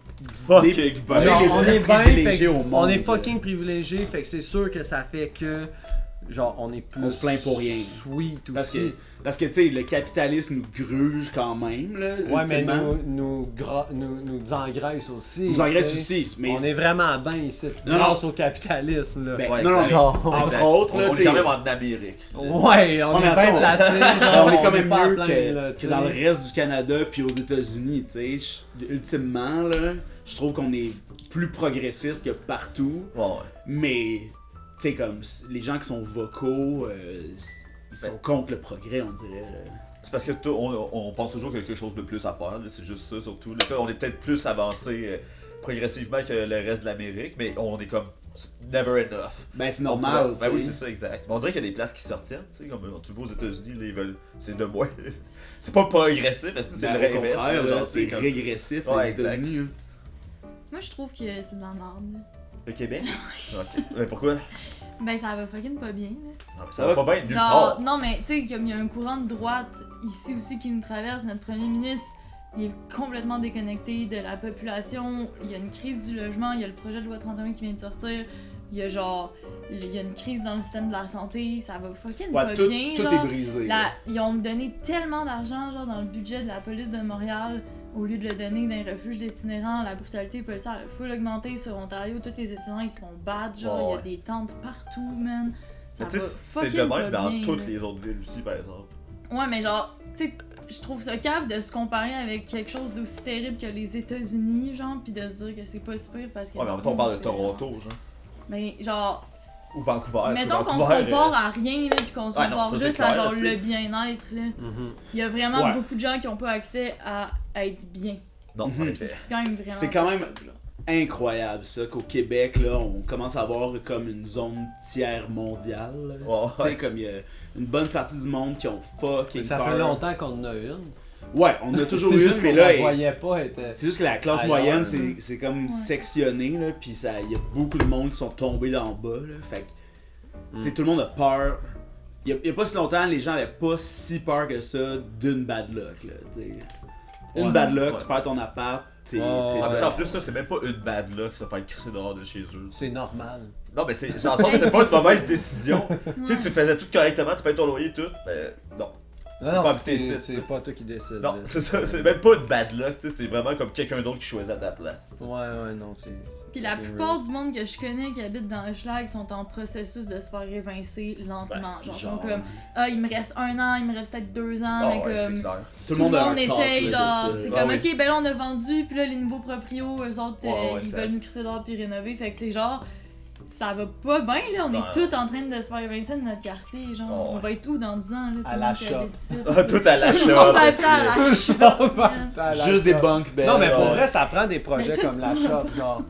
Fucking des- ben. Genre, on est bien, privilégiés fait que au monde, on est là. fucking privilégiés, fait que c'est sûr que ça fait que, genre, on est plus On se plaint pour rien. sweet Parce aussi. parce que tu sais, le capitalisme nous gruge quand même, là. Ouais, mais ultimement. nous engraisse aussi. Nous engraisse tu sais. aussi, mais. On est vraiment bien ici, Non, grâce au capitalisme, là. Ben, Ouais, non, non, mais genre, entre autres, là, on tu est sais. quand même en Amérique. Ouais, on Ouais, est mais bien attends, placé, Ben, genre, on est quand même pas à mieux plaindre, là, tu que dans le sais. reste du Canada puis aux États-Unis, tu sais. Ultimement, là, je trouve qu'on est plus progressiste que partout, Ouais. mais, tu sais, comme, les gens qui sont vocaux, ils sont contre le progrès, on dirait, là. C'est parce que on pense toujours qu'il y a quelque chose de plus à faire, là, c'est juste ça surtout. Là, on est peut-être plus avancé progressivement que le reste de l'Amérique, mais on est comme never enough. Ben, c'est normal, Ben oui, tu sais. c'est ça, exact. Mais on dirait qu'il y a des places qui se retiennent, tu sais, comme tu vois aux États-Unis, là, ils veulent. C'est de moins. C'est pas progressif, parce que c'est Ben, le au réinverse, contraire, là, là, genre, c'est comme- régressif, Ouais, les exact. États-Unis, hein. Moi, je trouve que c'est de la merde. là. Le Québec? Ok. Mais pourquoi? Non, Ben, ça va fucking pas bien. Là. mais ça va pas bien nulle Genre, part. non, mais tu sais, comme il y a un courant de droite ici aussi qui nous traverse, notre premier ministre, il est complètement déconnecté de la population. Il y a une crise du logement, il y a le projet de loi 31 qui vient de sortir. Il y a genre, il y a une crise dans le système de la santé, ça va fucking Ouais, pas tout, bien. tout genre. est brisé. là. Ils ont donné tellement d'argent genre dans le budget de la police de Montréal au lieu de le donner dans les refuges d'itinérants. La brutalité policière a full augmenté sur Ontario. Tous les itinérants ils se font battre. Genre, il y a Ouais. des tentes partout, man. Ça Mais tu va sais, c'est fucking de pas même dans bien, toutes là. les autres villes aussi, par exemple. Ouais, mais genre, tu sais, je trouve ça cave de se comparer avec quelque chose d'aussi terrible que les États-Unis, genre, pis de se dire que c'est pas si pire parce que. Ouais, mais en même temps, on parle de c'est Toronto, vraiment- genre. Mais genre, Ou Vancouver. mettons qu'on se Vancouver, compare à rien, là, pis qu'on se Ouais, non, compare ça, c'est juste à clair, genre c'est- le bien-être, là. Mhm. Il y a vraiment Ouais. beaucoup de gens qui ont pas accès à être bien. Non, en Mhm. Pis effet. c'est quand même vraiment. C'est quand même- fucked up, genre. Incroyable, ça, qu'au Québec, là, on commence à avoir comme une zone tiers mondiale. là. Ouais. Tu sais, comme il y a une bonne partie du monde qui ont fucking Ça peur. fait longtemps qu'on en a une. Ouais, on a toujours C'est eu, juste mais qu'on là, la voyait pas être... c'est juste que la classe ailleurs, moyenne, là. c'est comme Ouais. sectionné, là, puis il y a beaucoup de monde qui sont tombés dans le bas, là, fait que, tu sais, Mm. tout le monde a peur. Il y a pas si longtemps, les gens avaient pas si peur que ça d'une bad luck, là, tu sais. Une Ouais, bad luck, ouais. tu perds ton appart, t'es... Ouais, Ah, mais ouais. en plus, ça, c'est même pas une bad luck, se faire crisser dehors de chez eux. C'est normal. Non, mais c'est pas une mauvaise décision. Tu sais, tu faisais tout correctement, tu payes ton loyer, tout. Mais non. Non, pas non, habiter ici, c'est tu sais. pas toi qui décide. Non, là. c'est ça, c'est même pas une bad luck, tu sais, c'est vraiment comme quelqu'un d'autre qui choisit à ta place. Ouais, non, c'est. Puis la plupart du monde que je connais qui habite dans Hochelag sont en processus de se faire évincer lentement. Genre, ils sont comme, il me reste 1 an, il me reste peut-être 2 ans, Ah mais ouais, c'est comme. clair. Tout le monde a un talk, essaye, là, genre, de ça. c'est Ah comme, oui. ok, ben là on a vendu, puis là les nouveaux proprios, eux autres, Ouais, ils exact. veulent nous crisser dehors puis rénover, fait que c'est genre, ça va pas bien là, on Ouais. est tous en train de se faire évincer de notre quartier, genre, Ouais. on va être où dans 10 ans, là, tout À le la monde qui shop. habite ici. Ah, tout à la Tout le monde va shop. habiter à la shop, man. Juste des bunk beds. Non, mais pour Ouais. vrai, ça prend des projets Mais tout comme la le shop, monde- genre.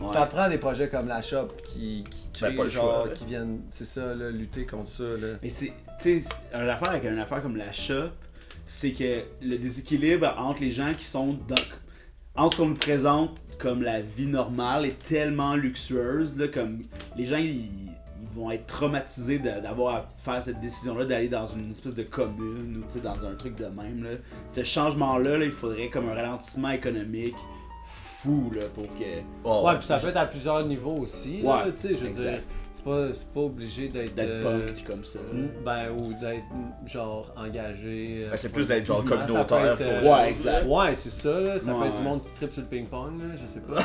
Ouais. Ça prend des projets comme la shop qui créent, pas le genre, choix, là. qui viennent, c'est ça, là, lutter contre ça, là. Mais c'est, tu sais, une affaire avec une affaire comme la shop, c'est que le déséquilibre entre les gens qui sont entre ce qu'on nous présente comme la vie normale est tellement luxueuse, là, comme les gens ils vont être traumatisés d'avoir à faire cette décision-là, d'aller dans une espèce de commune ou tu sais, dans un truc de même. Là. Ce changement-là, là, il faudrait comme un ralentissement économique fou là, pour que. Ouais, puis ça peut être à plusieurs niveaux aussi, là, Ouais, tu sais, je veux exact. dire, c'est pas obligé d'être... D'être punk comme ça. Ben, ou d'être, genre, engagé... Ben, c'est plus d'être, genre, activement, ça peut communautaire être, qu'autre Ouais, chose, exact. Ouais, c'est ça, là, ça peut Ouais. être du monde qui tripe sur le ping-pong, là, je sais pas.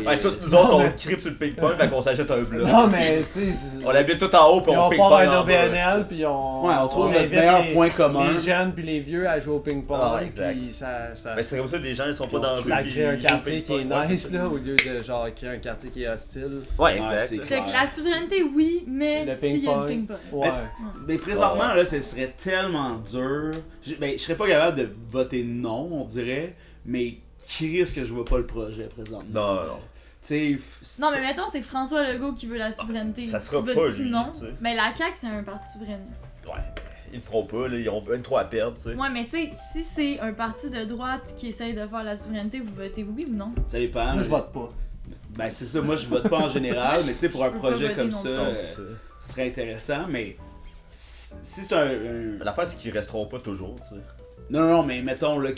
Ben, toutes nous autres, Non, on mais- cripe sur le ping-pong, fait qu'on s'achète un bloc. Non, mais, tu sais... On habite tout en haut, puis Puis on on ping-pong part à un en bas. OBNL, puis on... Ouais, on trouve notre invite meilleur les- point commun. Les jeunes puis les vieux à jouer au ping-pong, Ah, exact. puis ça... Mais c'est comme ça, les gens, ils sont pas dans le Ça rue, crée un puis ils quartier jouent qui est au ping-pong. Ouais, nice, c'est ça. là, au lieu de, genre, créer un quartier qui est hostile. Ouais, Ouais, exact. c'est Fait que la souveraineté, oui, mais Le s'il y a du ping-pong. ping-pong. Ouais. Mais présentement, Ouais. là, ce serait tellement dur. Je serais pas capable de voter non, on dirait. Mais qui risque que je vois pas le projet présentement? Non, non. Tu sais, Non, mais mettons, c'est François Legault qui veut la souveraineté. Ça sera tu veux pas tu lui, non? tu sais. Mais la CAQ, c'est un parti souverainiste. Ouais. Ils le feront pas, là, ils ont bien trop à perdre, tu sais. Ouais, mais tu sais, si c'est un parti de droite qui essaye de faire la souveraineté, vous votez oui ou non? ça dépend. Moi, je mais- vote pas. Ben, c'est ça, moi je vote pas en général, mais tu sais, pour Je un peux pas projet voter comme non ça, plus. Non, c'est ça. ce serait intéressant, mais si c'est un- L'affaire, c'est qu'ils resteront pas toujours, tu sais. Non, mais mettons là,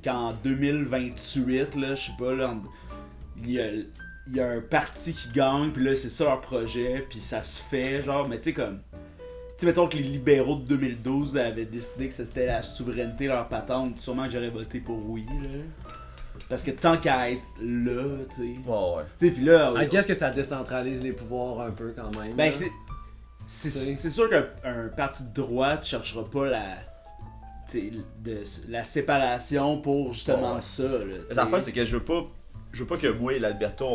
qu'en 2028, là, je sais pas, là, il y a un parti qui gagne, puis là, c'est ça leur projet, puis ça se fait, genre, mais tu sais, comme. Tu sais, mettons que les libéraux de 2012 avaient décidé que c'était la souveraineté, leur patente, sûrement que j'aurais voté pour oui, là. Parce que tant qu'à être là, tu sais. Ouais, ouais. Tu sais, puis là. I guess que ça décentralise les pouvoirs un peu quand même. Ben, là. c'est sûr qu'un parti de droite cherchera pas la séparation pour justement Ouais. ça. Là, tu sais. L'affaire, c'est que je veux pas que moi et l'Alberta,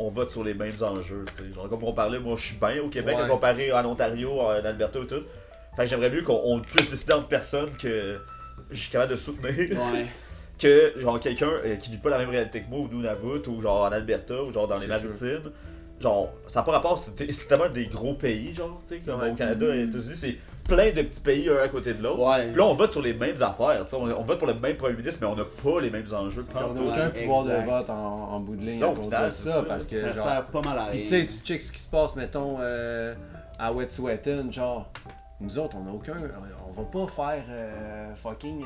on vote sur les mêmes enjeux, tu sais. Genre, comme on parlait, moi, je suis bien au Québec Ouais. à comparer en Ontario, en Alberta et tout. Fait que j'aimerais mieux qu'on puisse décider entre personnes que je suis capable de soutenir. Ouais. Que genre quelqu'un qui vit pas la même réalité que moi ou Nunavut ou genre en Alberta ou genre dans les C'est Maritimes, genre ça n'a pas rapport, c'est tellement des gros pays genre, tu sais, comme Ouais. au Canada et aux États-Unis, c'est plein de petits pays un à côté de l'autre. Ouais. Puis là on vote sur les mêmes affaires, tu sais, on vote pour le même premier ministre mais on n'a pas les mêmes enjeux. Puis on n'a Ouais, aucun pouvoir exact. de vote en bout de ligne Non, à au cause final, de c'est ça, ça. parce que Ça genre... sert pas mal à Puis rien. tu sais, tu checkes ce qui se passe, mettons, à Wet'suwet'en, genre, nous autres, on n'a aucun... On va pas faire fucking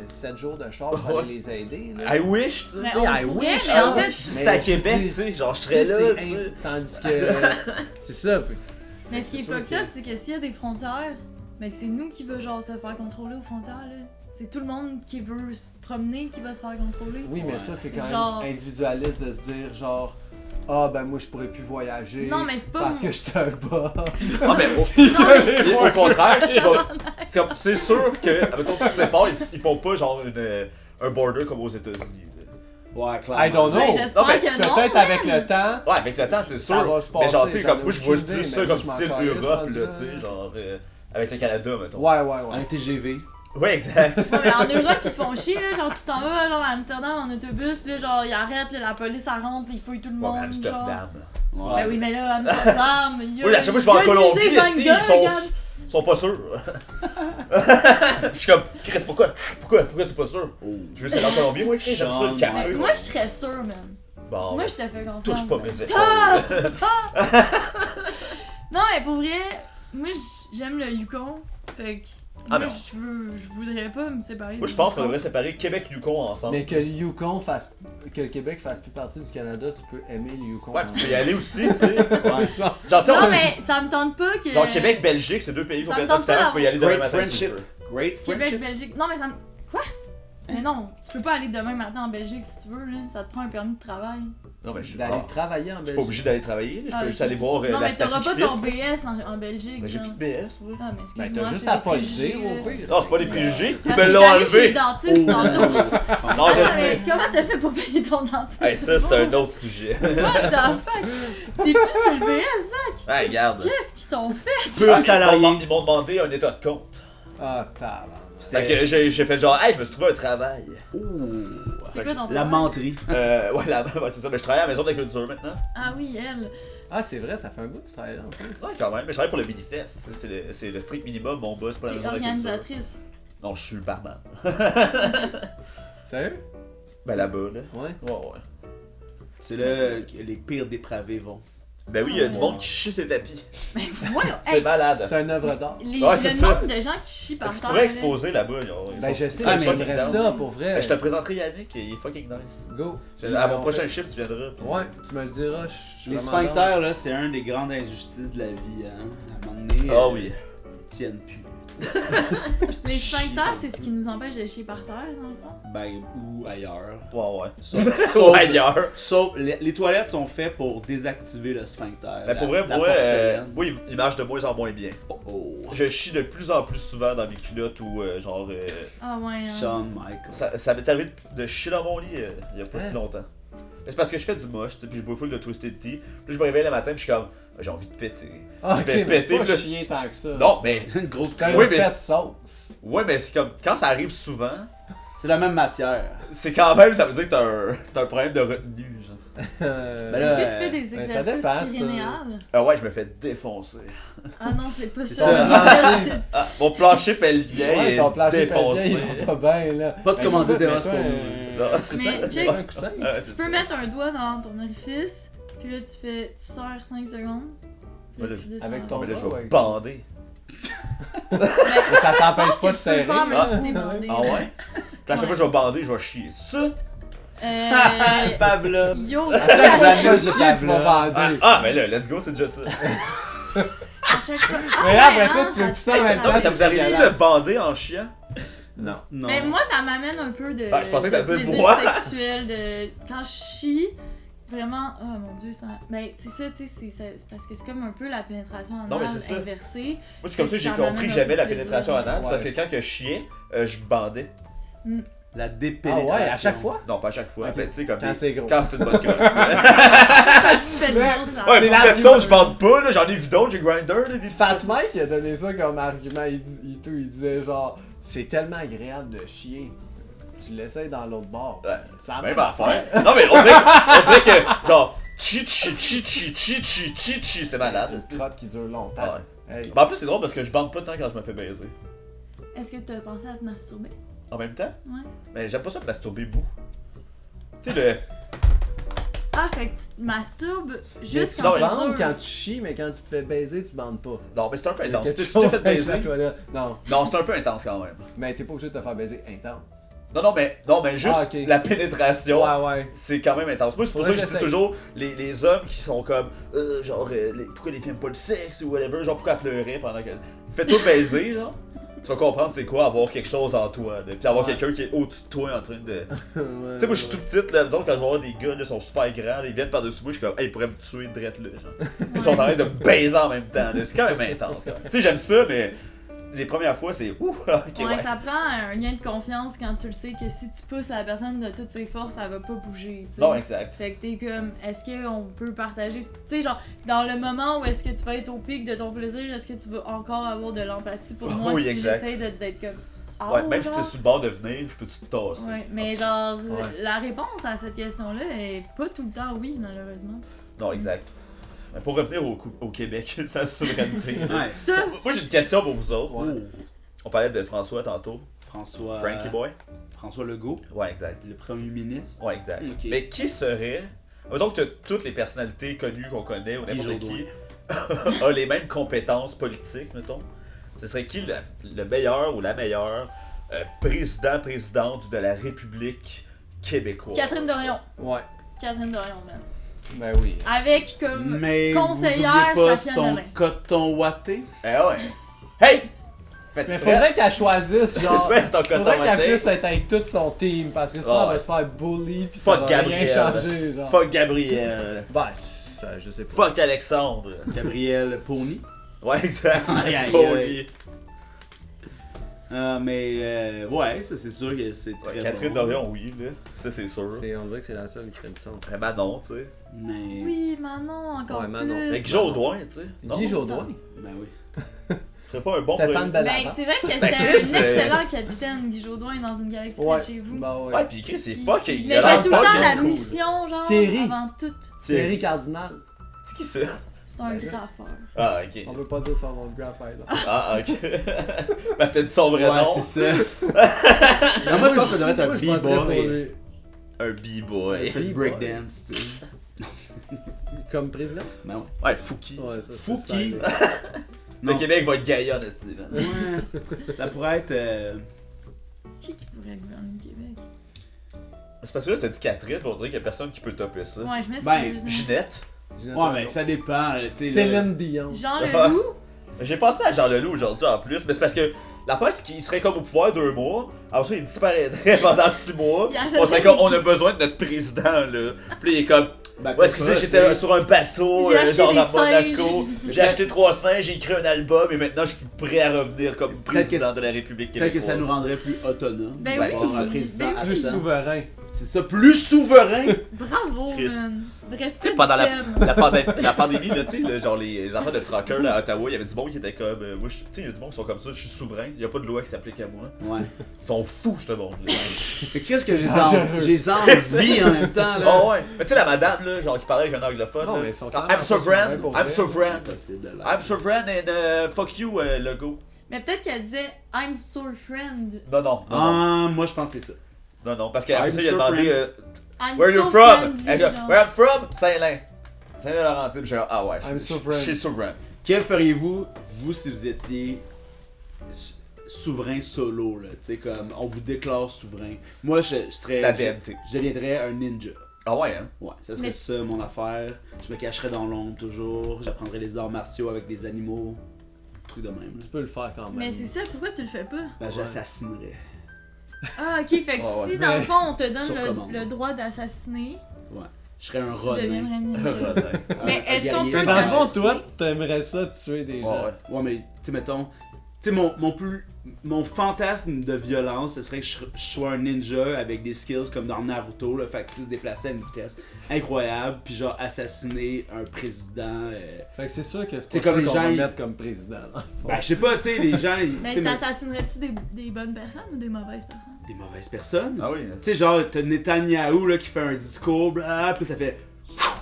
7 jours de char pour Ouais. aller les aider, là. I wish, tu sais. Mais sais, on I pourrait, wish, mais en ah, fait, Si c'était à Mais je Québec, dis- tu sais, genre je Tu sais, serais là, c'est tu sais. tandis que... c'est ça, puis- mais ce qui est sûr fucked que- up, c'est que s'il y a des frontières, ben c'est nous qui veut genre se faire contrôler aux frontières, là. C'est tout le monde qui veut se promener qui va se faire contrôler. Oui, mais Ouais. ça, c'est quand Genre- même individualiste de se dire, genre... Ah, ben moi, je pourrais plus voyager Non, mais c'est pas parce mon- que j'étais un boss. Ah mais Non, mais c'est- au contraire, c'est sûr que, mettons, tu te sépares, ils font pas genre un border comme aux États-Unis. là. Ouais, clairement. I don't know. Ben, j'espère Non, mais que non. Peut-être avec le temps... Ouais, avec le temps, c'est Ça sûr. va se Mais genre, tu passer, sais, comme j'en ai moi, je vois aucune idée, plus ça mais comme moi, je m'en style calisse Europe, rendu là, là. tu sais, genre, avec le Canada, mettons. Ouais, ouais, Un ouais. TGV. Ouais, exact. Ouais, mais en Europe, ils font chier, là. Genre, tu t'en vas, genre, à Amsterdam en autobus, là, genre, ils arrêtent, là, la police, elle rentre, ils fouillent tout le Ouais, monde. Genre. Amsterdam. Ben oui, mais là, Amsterdam, il y a. Oui, à chaque fois que je vais en il y a le Colombie, musée Van esti, Gogh, ils sont pas sûrs. Je suis comme, Chris, pourquoi tu es pas sûr? Oh. Je veux aller en Colombie, moi, Chris, j'aime ça le café. Moi, je serais sûre, man. Bon, Moi, ben, je te fais confiance. touche pas mes épaules. Non, mais pour vrai, moi, j'aime le Yukon. Fait que. Ah, moi, non. je voudrais pas me séparer. Moi, du je pense qu'on Yukon. devrait séparer Québec-Yukon ensemble. Mais que le Yukon fasse. Que le Québec fasse plus partie du Canada, tu peux aimer le Yukon. Ouais, puis tu peux y aller aussi, tu sais. Ouais. Genre, tu sais, Non, on- mais ça me tente pas que. genre Québec-Belgique, c'est deux pays Ça me complètement tente pas différents, tu peux y aller demain Great matin. si tu friendship. veux. Great friendship. Québec, Belgique. Non, mais ça me. Quoi? Mais non, tu peux pas aller demain matin en Belgique si tu veux, là. Ça te prend un permis de travail. Non, mais je suis D'aller pas. travailler en Je suis Belgique. pas obligé d'aller travailler, là. Je Ah, peux juste ok. aller voir Non, la mais t'auras pas ton statistique. BS en Belgique. Mais j'ai genre. plus de BS, ouais. Ah, mais Ben, excuse-moi. t'as juste c'est à des pas le préjugés, dire, au là. pire. Non, c'est pas des préjugés, Parce ils me que l'ont t'es allé chez enlevé. le dentiste tantôt. Non, je Ah, sais. mais comment t'as fait pour payer ton dentiste? Hey, ça, c'est un autre sujet. What the fuck? T'es plus sur le BS, Zach? Hey, regarde. Qu'est-ce qu'ils t'ont fait? Pur Ah, salarié. Ils m'ont demandé un état de compte. Ah, tabarnak. Fait que j'ai fait genre, hey, je me suis trouvé un travail. C'est quoi ton La travail? menterie. Ouais, ouais, c'est ça, mais je travaille à la maison de la culture maintenant. Ah oui, elle. Ah, c'est vrai, ça fait un bout de tu travailles là en plus. Ouais, quand même, mais je travaille pour le Minifest. C'est le strict minimum, mon boss pour la T'es maison de la culture. organisatrice. Non, je suis le barman. Sérieux? Ben là-bas, là. Ouais. Ouais. C'est là que les pires dépravés vont. Ben oui, il y a du monde qui chie ses tapis. Mais voyons! C'est Hey, malade. C'est une œuvre d'art. Ouais, c'est le ça. nombre de gens qui chient par Tu terre. pourrais là. exposer là-bas. Ben, je sais, Ah, mais mais j'aimerais fucking ça down. pour vrai. Ben, je te présenterai Yannick, il est fucking nice. Go. À mon On prochain fait- chiffre, tu viendras. Ouais, tu me le diras. je suis Les vraiment sphincters, là, c'est un des grandes injustices de la vie, hein. À un moment donné, Ah oui. ils tiennent plus. Les sphincters, c'est ce qui nous empêche de chier par terre, dans le fond. Ben, ou ailleurs. Ouais. Sauf, ailleurs. sauf les toilettes sont faites pour désactiver le sphincter. Ben, pour La- vrai, la moi, porcelaine. il marche de moins en moins bien. Oh oh. Je chie de plus en plus souvent dans mes culottes ou genre. Ah ouais. hein. Shawn Michaels. Ça m'est arrivé de chier dans mon lit il y a pas Hein? si longtemps. Mais c'est parce que je fais du moche, tu sais, puis je bois full de Twisted Tea. Puis je me réveille le matin, puis je suis comme, j'ai envie de péter. Ah, ok, Je vais mais c'est péter, pas puis là- chier tant que ça. Non, mais. Une grosse C'est quand Oui, même mais- fait de sauce. Ouais, mais c'est comme. Quand ça arrive souvent, C'est la même matière. c'est quand même, ça veut dire que t'as un problème de retenue, genre. Ben là, Est-ce que tu fais des ben, ça exercices dépend, ça. pyrénéales? Ah ouais, je me fais défoncer. Ah non, c'est pas C'est ça. ça. l'exercice. Ah, mon plancher pelvien Ouais, ton est plancher défoncé. pelvien, il va pas bien, là. Pas de commandite écoute, d'Eros pour mets-toi nous. Non, c'est Mais ça. check. un coussin. Ouais, Tu c'est peux ça. mettre un doigt dans ton orifice, puis là tu serres 5 secondes. Puis là, Ouais, tu descends. avec ton- Mais là, je Ouais. vais bander. Mais ça t'empêche Je pense pas que de tu peux le serrer. faire même Ah. si t'es bandé. Ah ouais? Puis à chaque fois que je vais bander, je vais chier. Ça? Pavlov. Yo, À si chaque fois à que tu vas de chier, tu Pavlov. vas bander. Mais là, let's go, c'est déjà ça. chaque fois. Mais là, après ça, si tu veux plus ça, te fait maintenant, Non, mais ça vous arrive-tu dégueulasse. de bander en chiant? Non. Non. Mais moi, ça m'amène un peu de. Ah, je pensais que t'allais de dire plaisir moi. sexuel, de. Quand je chie, vraiment. Oh mon dieu, c'est un. Ben, c'est ça, tu sais, c'est parce que c'est comme un peu la pénétration Non, mais anale c'est ça. inversée. Moi, c'est comme ça que j'ai Ça compris m'amène que un j'aimais peu la de plaisir. pénétration anale. C'est parce que Ouais. quand que je chiais, je bandais. La Ah dépénétration. ouais, à chaque fois? Non, pas à chaque fois. Ok. Mais tu sais, comme Quand c'est gros. quand c'est une bonne crotte. C'est un petit pétillant, ça. Ouais, C'est petit l'argument. pétillant, je bande pas, là. J'en ai vu d'autres, j'ai Grindr, là, des Fat petits Mike il a donné ça comme argument, il disait genre, c'est tellement agréable de chier, tu l'essayes dans l'autre bord. Ouais, C'est la même affaire. Non, mais on dirait que, genre, chi, c'est malade. Une c'est- crotte qui dure longtemps. Ouais. Hey. Ben, en plus, c'est drôle parce que je bande pas tant quand je me fais baiser. Est-ce que t'as pensé à te masturber? En même temps? Ouais. Mais j'aime pas ça me masturber bout. Tu sais, le. Ah, fait que tu te masturbes Mais juste tu quand t'es bandes dur. quand tu chies, mais quand tu te fais baiser, tu bandes pas. Non, mais c'est un peu Il y a intense. quelque Tu t'es fait chose avec baiser? ça, toi, là. Non, Non, c'est un peu intense quand même. mais t'es pas obligé de te faire baiser intense. Non, mais juste Ah, ok. la pénétration. Ouais. C'est quand même intense. Moi, c'est pour ça Ouais, que je dis j'essaie. toujours les hommes qui sont comme genre pourquoi les filles aiment pas le sexe ou whatever, genre pourquoi pleurer pendant que. Fais-toi baiser, genre. Tu vas comprendre c'est quoi avoir quelque chose en toi, là, puis avoir Ouais. quelqu'un qui est au-dessus de toi en train de. Tu sais, moi je suis tout petite, là, donc quand je vais voir des gars, là, ils sont super grands, là, ils viennent par-dessus moi, je suis comme, hey, ils pourraient me tuer direct là, genre. Ils sont en train de me baiser en même temps, là. C'est quand même intense, quand même. Tu sais, j'aime ça, mais les premières fois, c'est ouh, ok, ouais. Ça prend un lien de confiance quand tu le sais que si tu pousses la personne de toutes ses forces, elle va pas bouger, tu sais. Non, exact. Fait que t'es comme, est-ce qu'on peut partager, tu sais, genre, dans le moment où est-ce que tu vas être au pic de ton plaisir, est-ce que tu vas encore avoir de l'empathie pour moi Oui, si exact. j'essaie d'être comme. Ouais, Ah, même si genre? t'es sur le bord de venir, je peux te tasser. Ouais, mais genre, Ouais. la réponse à cette question-là est pas tout le temps oui, malheureusement. Non, exact. Mais pour revenir au Québec, sa souveraineté. Ouais. Ça, Moi j'ai une question pour vous autres. Oh. On parlait de François tantôt. François. Frankie Boy. François Legault, Ouais, exact. le premier ministre. Ouais, exact. Ok. Mais qui serait. Donc, t'as toutes les personnalités connues qu'on connaît ou Guy n'importe Jodoin. qui a les mêmes compétences politiques, mettons. Ce serait qui le meilleur ou la meilleure présidente de la République québécoise? Catherine Dorion. Ouais. Catherine Dorion, man. Ben oui. Avec comme Mais conseillère vous oubliez pas Safia son Nolin. coton watté. Eh ouais. Hey! Faites Mais faudrait qu'elle choisisse, genre. Fais ton coton Faudrait qu'elle matin. puisse être avec tout son team, parce que sinon Ah elle ouais. va se faire bully pis ça Fuck va rien Gabriel. changer, genre. Fuck Gabriel. Ben, ça, je sais pas. Fuck Alexandre. Gabriel Pony. Ouais, exact. Aïe, aïe, Poli. aïe. Mais ouais, ça c'est sûr que c'est très Catherine bon. Dorion, oui, là. Ça, c'est sûr. On dirait que c'est la seule qui fait du sens. Vraiment non, tu sais. Mais. Oui, Manon, encore Ouais, Manon. plus. Avec Jodoin, tu sais. Non? Guy Jodoin. Ben oui. Ferait pas un bon Stéphane premier- Bellavant. Ben, c'est vrai que Ben, c'était Chris, un excellent c'est- capitaine, Guy Jodoin, dans une galaxie Ouais. près de chez vous. Ben ouais. Ouais, pis Chris, c'est Puis fucking. il a avait l'air tout le temps fucking la cool. mission, genre, Thierry. avant tout. Thierry Cardinal. C'est qui ça? C'est un graffeur. Ah, ok. On peut pas dire son nom de graffeur, là. Ah, ok. Ben, c'était dit son vrai Ouais, nom. c'est ça. Non, moi je pense que ça devrait être un Moi, je voterais pour b-boy. lui. Un b-boy. Il fait du B-boy. breakdance, tu sais. Comme président? Ben ouais. Ouais, Fouki. Ouais, ça, c'est Fouki. stylé. Le Non, Québec va être gaillon, Steve. Ouais. Ça pourrait être. Qui pourrait gouverner le Québec? C'est parce que là, t'as dit Catherine, on dirait qu'il y a personne qui peut topper ça. Ouais, je me suis Ben, dit, Ginette. Ouais, mais ça dépend, là, tu sais. Céline Dion. Jean Leloup. J'ai pensé à Jean Leloup aujourd'hui en plus, mais c'est parce que l'affaire c'est qu'il serait comme au pouvoir 2 mois, après ça il disparaîtrait pendant 6 mois. Il a On serait comme on a besoin de notre président là. Puis il est comme Ben, ouais, peut-être excusez, pas, j'étais tu sais. sur un bateau, J'ai acheté genre des à Monaco. singes. J'ai acheté 3 singes, j'ai écrit un album et maintenant je suis prêt à revenir comme président que- de la République Peut-être que québécoise. ça nous rendrait plus autonomes. Ben d'avoir oui, un président ben oui. Plus absent. souverain. C'est ça, plus souverain. Bravo, Chris. man. Tu Respect sais, pendant du thème. la pandémie, là, tu sais, là, genre les enfants de truckers là, à Ottawa, il y avait du monde qui était comme, moi, tu sais, il y a du monde qui sont comme ça, je suis souverain, il y a pas de loi qui s'applique à moi. Ouais. Ils sont fous, ce monde-là. Mais qu'est-ce que dangereux. j'ai envie en même temps, là. Oh ouais. Mais tu sais, la madame, là, genre qui parlait avec un anglophone, Non, là, mais ils sont genre, clairement I'm pas sovereign, souverains pour I'm vrai. sovereign, Impossible de l'être. I'm sovereign and fuck you, logo. Mais peut-être qu'elle disait I'm so friend. Non, non, non, non, Ah, moi je pense que c'est ça. non, non, parce qu'après I'm ça, il a so demandé, friend. I'm where so you from? friendly, Elle a dit, genre. where I'm from? Saint-Lin. Saint-Laurentine, j'ai dit, ah ouais, I'm sovereign. je suis souverain. Que feriez-vous, vous, si vous étiez souverain solo, là? Tu sais, comme, on vous déclare souverain. Moi, je serais. La DMT. Je deviendrais un ninja. Ah ouais, hein? Ouais, ça serait Mais- ça mon affaire. Je me cacherais dans l'ombre toujours. J'apprendrais les arts martiaux avec des animaux. Truc de même. là. Tu peux le faire quand même. Mais c'est ça, pourquoi tu le fais pas? Ben, j'assassinerais. Ah, ok, fait que Ouais, ouais. si dans le fond on te donne Sur commande. le droit d'assassiner, Ouais. Je serais un tu rodin. deviendrais un ninja. Mais Un est-ce qu'on guerrier. peut Mais dans le fond, t'assassiner? toi, t'aimerais ça tuer des gens. Ouais, ouais. Ouais, mais tu sais, mettons. Tu sais, mon fantasme de violence, ce serait que je sois un ninja avec des skills comme dans Naruto, là, fait que tu sais, se déplacer à une vitesse incroyable, puis genre assassiner un président. Fait que c'est sûr que C'est c'est comme comme les qu'on gens, va ils- mettre comme président. là. Ben, je sais pas, tu sais, les gens. tu sais, Mais mais- t'assassinerais-tu des bonnes personnes ou des mauvaises personnes? Des mauvaises personnes. Ah oui. Tu sais, genre, t'as Netanyahou là, qui fait un discours, bla, puis ça fait.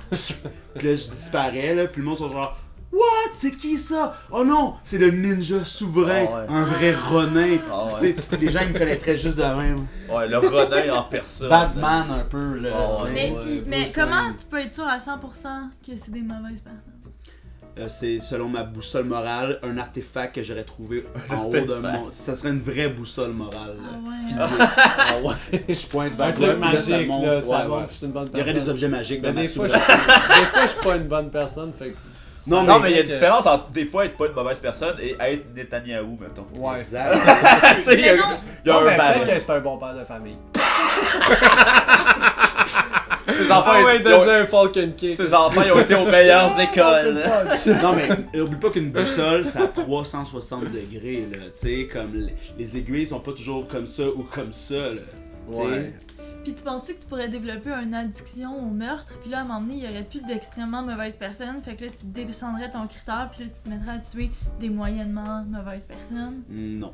Puis là, je disparais, là, puis le monde sont genre. What? C'est qui ça? Oh non! C'est le ninja souverain, Ah ouais. un vrai Ronin. Ah ouais. Tu sais, les gens ils me connaîtraient juste de même. Ouais, le Ronin en personne. Batman un peu, là. Ah tu sais. ouais. Mais, ouais, mais Bruce comment Wayne. tu peux être sûr à 100% que c'est des mauvaises personnes? C'est selon ma boussole morale, un artefact que j'aurais trouvé en haut artefact. d'un mont. Ça serait une vraie boussole morale. Ah là. ouais. Physique. Ah ouais. Je pointe Un vers truc toi, puis là, magique, ça monte. là, ça Ouais, montre ouais. que je suis une bonne Il y personne. aurait des objets magiques Mais dans ma des fois, souveraineté. je suis pas une bonne personne, fait que... Non, Non, mais il y a une que- différence entre des fois être pas une mauvaise personne et être Netanyahou, mettons. Ouais. Exact. Tu sais, il y a, Mais non. il y a Non, un mais mal. peut-être que c'est un bon père de famille. Ses enfants, Ah ouais, ils donne ont- un Falcon Kick. ses enfants ils ont été aux meilleures écoles. Non, mais oublie pas qu'une boussole, c'est à 360 degrés, là. Tu sais, comme les aiguilles sont pas toujours comme ça ou comme ça, là. Tu sais. Ouais. Puis tu penses que tu pourrais développer une addiction au meurtre, puis là à un moment donné, il y aurait plus d'extrêmement mauvaises personnes, fait que là tu descendrais ton critère, puis là tu te mettrais à tuer des moyennement mauvaises personnes. Non.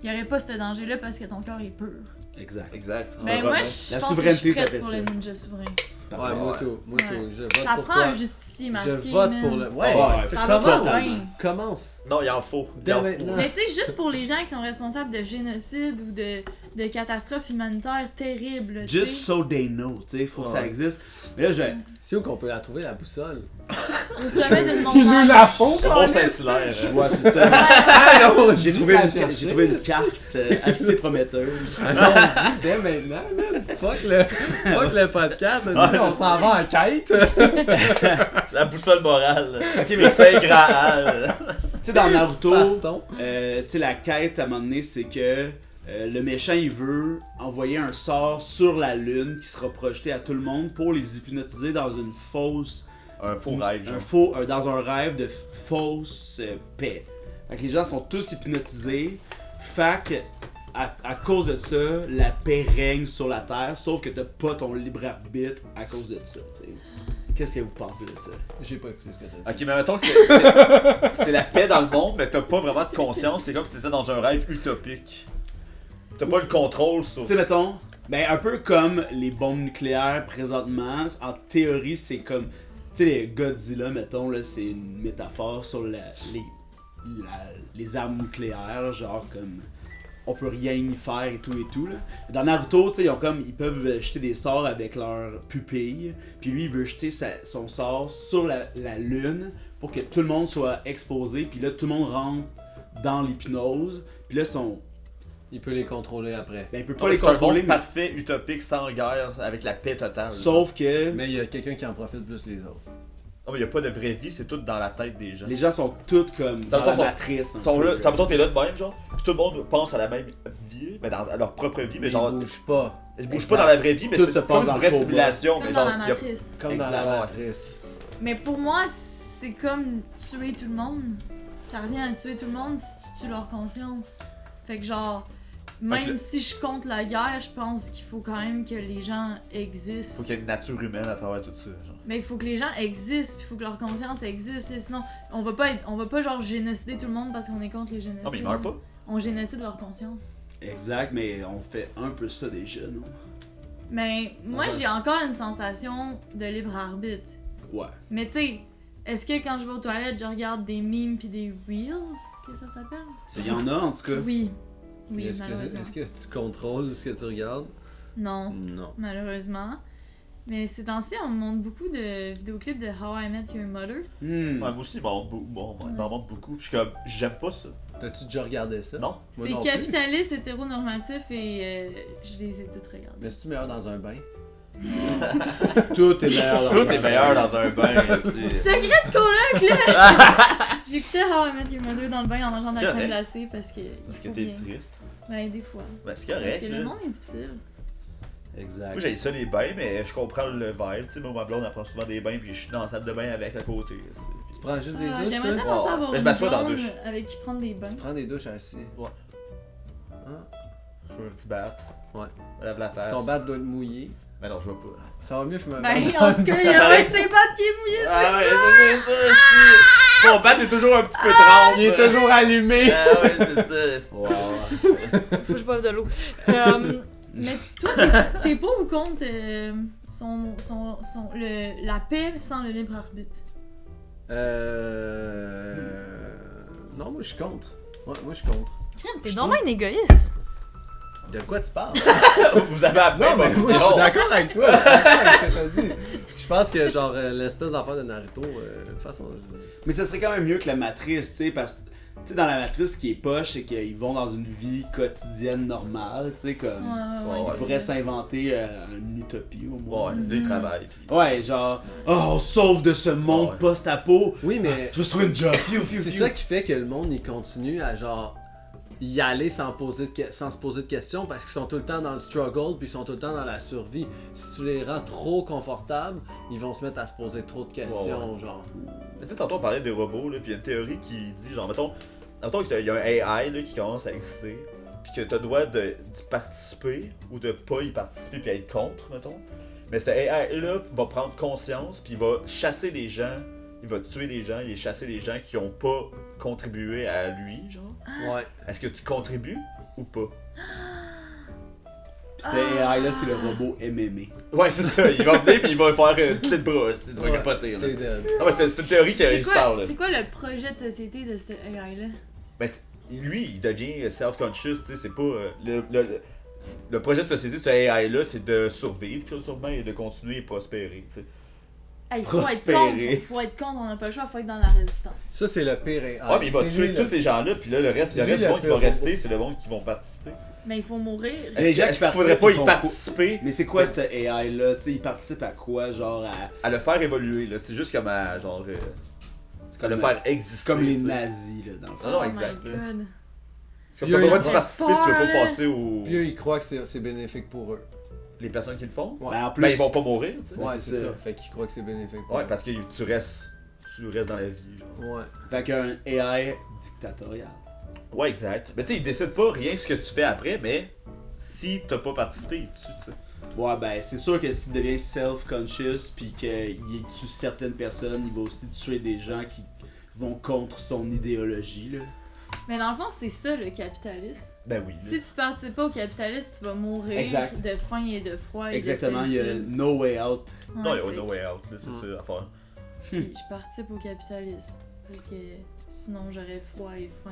Il y aurait pas ce danger-là parce que ton corps est pur. Exact. Exact. Ben moi, je La pense que je souveraineté, suis ça prête fait pour ça. le ninja souverain. Parfait. Ouais, moi Ouais. tout, moi tout. Ouais. Je vote Ça pour prend toi. un justicier masqué, Je vote man. pour le... Ouais, Ouais, ça va totalement. bien. Commence. Non, il en faut. Il Dès en faut. maintenant. Mais tu sais, juste pour les gens qui sont responsables de génocide ou de de catastrophes humanitaires terribles. tu Just sais. so they know, tu sais, faut que ça Ouais. existe. Mais là, C'est où qu'on peut la trouver, la boussole? Au sommet d'une Ils nous montagne. la font, Le Mont Saint-Hilaire. ouais, c'est ça. Ah non, J'ai trouvé, j'ai trouvé une carte assez prometteuse. Allons-y, dès maintenant, man. Fuck le podcast. On s'en va en quête. La boussole morale. Ok, Le Saint Graal. Tu sais, dans Naruto, Partons. tu sais, la quête à un moment donné, c'est que le méchant, il veut envoyer un sort sur la lune qui sera projeté à tout le monde pour les hypnotiser dans une fausse... Un faux rêve, genre. dans un rêve de fausse paix. Fait que les gens sont tous hypnotisés. Fait que, à cause de ça, la paix règne sur la Terre, sauf que t'as pas ton libre arbitre à cause de ça, tu sais. Qu'est-ce que vous pensez de ça? J'ai pas écouté ce que t'as dit. Ok, mais mettons que c'est la paix dans le monde, mais t'as pas vraiment de conscience. C'est comme si t'étais dans un rêve utopique. T'as pas le contrôle sur. Tu sais, mettons, ben un peu comme les bombes nucléaires présentement, en théorie, c'est comme... Tu sais, les Godzilla, mettons, là, c'est une métaphore sur les armes nucléaires, genre comme... On peut rien y faire et tout. Là. Dans Naruto, tu sais, ils peuvent jeter des sorts avec leurs pupilles, puis lui, il veut jeter son sort sur la lune pour que tout le monde soit exposé, puis là, tout le monde rentre dans l'hypnose, puis là, Il peut les contrôler après. ben, il peut pas Non, les c'est un contrôler, monde mais... parfait, utopique, sans guerre, avec la paix totale. Sauf que Mais il y a quelqu'un qui en profite plus que les autres. Non, mais y a pas de vraie vie, c'est tout dans la tête des gens. les gens sont tous comme Ça dans veut la dire matrice. un Sont peu, là, là. ça veut dire t'es là de même, genre, pis tout le monde pense à la même vie, mais dans leur propre vie, mais genre, Ils bougent pas. ils bougent Exact. pas dans la vraie vie, mais Tout c'est se comme passe une dans le vraie coma. simulation, Comme mais dans genre, la y a- matrice. Comme dans Exact. la matrice. Mais pour moi, c'est comme tuer tout le monde. Ça revient à tuer tout le monde si tu tues leur conscience. Fait que genre, même Fait que- si je compte la guerre, je pense qu'il faut quand même que les gens existent. faut qu'il y ait une nature humaine à travers tout ça, genre. Mais il faut que les gens existent, puis il faut que leur conscience existe. Et sinon, on va pas genre génocider tout le monde parce qu'on est contre les génocides. Non, mais ils meurent pas. On génocide leur conscience. Exact, mais on fait un peu ça déjà, non? Mais moi, j'ai encore une sensation de libre arbitre. Ouais. Mais tu sais, est-ce que quand je vais aux toilettes, je regarde des memes puis des reels? Qu'est-ce que ça s'appelle? Il y en a en tout cas. Oui. Oui, Est-ce malheureusement. que tu contrôles ce que tu regardes? Non, Non. malheureusement. Mais ces temps-ci, on me montre beaucoup de vidéoclips de How I Met Your Mother. Hmm. Ouais, moi aussi, ils m'en montrent beaucoup, pis je suis comme, j'aime pas ça. T'as-tu déjà regardé ça? Non? Moi C'est non plus. capitaliste, hétéronormatif et je les ai toutes regardées. Mais c'est-tu meilleur dans un bain? Tout est meilleur. Tout est meilleur dans un bain. Secret de coloc, là! J'écoutais How I Met Your Mother dans le bain en mangeant de C'est la crème correct. glacée parce que. Parce que il faut t'es bien. triste. Ben, des fois. Ben, c'est Parce correct, que là. le monde est difficile. Exact. Moi, j'ai ça les bains, mais je comprends le vibe. Tu sais, moi, ma blonde, elle prend souvent des bains, puis je suis dans la salle de bain avec à côté. Tu prends juste des Ah, douches, J'aimerais toi? tellement Ouais. ça avoir Mais je une m'assois dans la blonde douche. avec qui prendre des bains. Tu prends des douches assis. Je fais un petit bat. Ouais. Je lave la face. Ton bat doit être mouillé. Mais non, je vois pas. Ça va mieux fumer un Ben, bat. en tout cas, il y Ça a paraît- un de ses pattes qui est mouillé, Ah c'est ouais, c'est ça. Mon bat est toujours un petit peu trempe. Il est toujours allumé. Ah ouais, c'est ça. Wow. Faut que je boive de l'eau. Mais toi, t'es pas ou contre la paix sans le libre arbitre? Non, moi je suis contre. Ouais, moi je suis contre. Crème, t'es Je donc bien égoïste. De quoi tu parles? Vous avez appelé, Non, mais ben, moi je non. suis d'accord avec toi. Je suis d'accord avec ce que t'as dit. Je pense que genre l'espèce d'affaire de Naruto, de toute façon. Mais ça serait quand même mieux que la matrice, tu sais, parce que tu sais, dans la matrice, ce qui est poche, c'est qu'ils vont dans une vie quotidienne normale, tu sais, comme. ouais, Ils pourraient s'inventer une utopie au moins. Ouais, là, il travaille. Puis... Ouais, genre, oh, on sauve de ce monde Ouais. post-apo. Oui, mais Je me suis trouvé une job, fiu, fiu, c'est fiu. ça qui fait que le monde il continue à genre y aller sans se poser de questions parce qu'ils sont tout le temps dans le struggle puis ils sont tout le temps dans la survie. Si tu les rends trop confortables, ils vont se mettre à se poser trop de questions, Ouais. genre. Mais tu sais, tantôt on parlait des robots, là, puis il y a une théorie qui dit, genre, mettons qu'il y a un AI là, qui commence à exister, puis que tu dois d'y participer ou de pas y participer puis être contre, mettons. Mais ce AI-là va prendre conscience, puis il va chasser les gens, il va tuer les gens, il va chasser les gens qui ont pas contribué à lui, genre. Ouais. Est-ce que tu contribues ou pas? Pis cet AI-là, c'est le robot MMA. Ouais, c'est ça, il va venir puis il va faire une clé de bras, tu vas Ouais, capoter, là. t'es dead. Non, mais c'est une théorie qui C'est parle, quoi, là. c'est quoi le projet de société de cette AI-là? Ben, lui, il devient self-conscious, tu sais, c'est pas... le projet de société de ce AI-là, c'est de survivre, sûrement, et de continuer et prospérer, tu sais. Hey, faut être Prospérer. contre, faut être contre, on n'a pas le choix, faut être dans la résistance. Ça, c'est le pire AI. Ouais, mais il va C'est tuer lui, tous ces gens-là, puis là, le reste C'est lui, du le monde qui va pire rester, robot. c'est le monde qui vont participer. Mais il faut mourir. Les gens qui Est-ce qu'il participent, faudrait pas ils y font participer Mais c'est quoi cette AI-là? Tu sais, ils participent à quoi? Genre à. à le faire évoluer, là? C'est juste comme à, genre, C'est à le faire exister. C'est comme les tu sais. nazis, là, dans le fond. Ah non, Oh exact, my là. god. C'est comme Puis t'as eux, pas le droit ils d'y ont participer si tu veux peur, pas là. passer au... Puis eux, ils croient que c'est bénéfique pour eux. Les personnes qui le font. Ouais. Ben, en plus, Ben, ils vont pas mourir, tu sais. Ouais, c'est c'est ça. ça. Fait qu'ils croient que c'est bénéfique pour Ouais, eux. parce que tu restes dans la vie, genre. Ouais. fait qu'un AI dictatorial. Ouais, exact. Mais tu sais, ils décident pas rien de ce que tu fais après, mais si t'as pas participé, il te tue, tu sais. Ouais, ben, c'est sûr que s'il devient self-conscious puis qu'il tue certaines personnes, il va aussi tuer des gens qui vont contre son idéologie, là. Mais dans le fond, c'est ça le capitalisme. Ben oui. là. Si tu participes pas au capitalisme, tu vas mourir Exact. de faim et de froid et Exactement, de il y a solitude. no way out. Non, il y a fait no way out, là, c'est ça l'affaire. Puis je participe au capitalisme. Parce que sinon j'aurais froid et faim.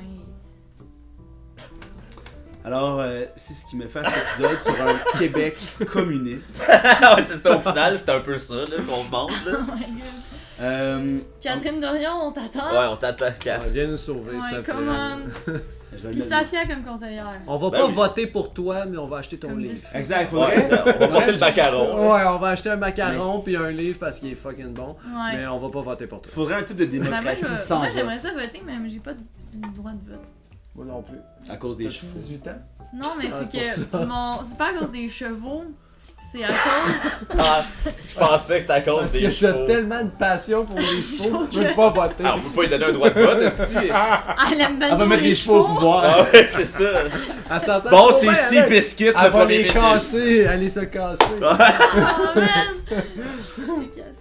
Alors, c'est ce qui me fait cet épisode sur un Québec communiste. ouais, c'est ça, au final, c'est un peu ça, là, qu'on demande, Oh là. my god. Catherine, Catherine Dorion, on t'attend. Ouais, on t'attend, Kat. Ouais, viens nous sauver, s'il te Ouais, plaît. come on. je vais Puis le mettre- Safia comme conseillère. On va Ben pas oui. voter pour toi, mais on va acheter ton Comme livre. vice- Exact, Ouais, faudrait. ça, on va porter le macaron. Ouais, on va acheter un macaron puis un livre parce qu'il est fucking bon. Ouais. Mais on va pas voter pour toi. Faudrait un type de Ben, moi, démocratie je- sans moi, vote. j'aimerais ça voter, mais j'ai pas de droit de vote. Moi non plus. À cause des T'as-tu chevaux. 18 ans? Non, mais Ah, c'est c'est que pour ça. c'est pas à cause des chevaux, c'est à cause. Ah, je pensais que c'était à cause Parce des que t'as chevaux. tellement de passion pour les chevaux, tu que- peux pas voter. Ah, on peut pas lui donner un droit de vote, esti. Elle aime bien Elle va mettre les chevaux au pouvoir. Ah ouais, c'est ça. Elle s'entend Bon, pas c'est bien ici avec. Biscuit, le Elle va premier les ministre. casser, aller se casser. Oh man! Je t'ai cassé.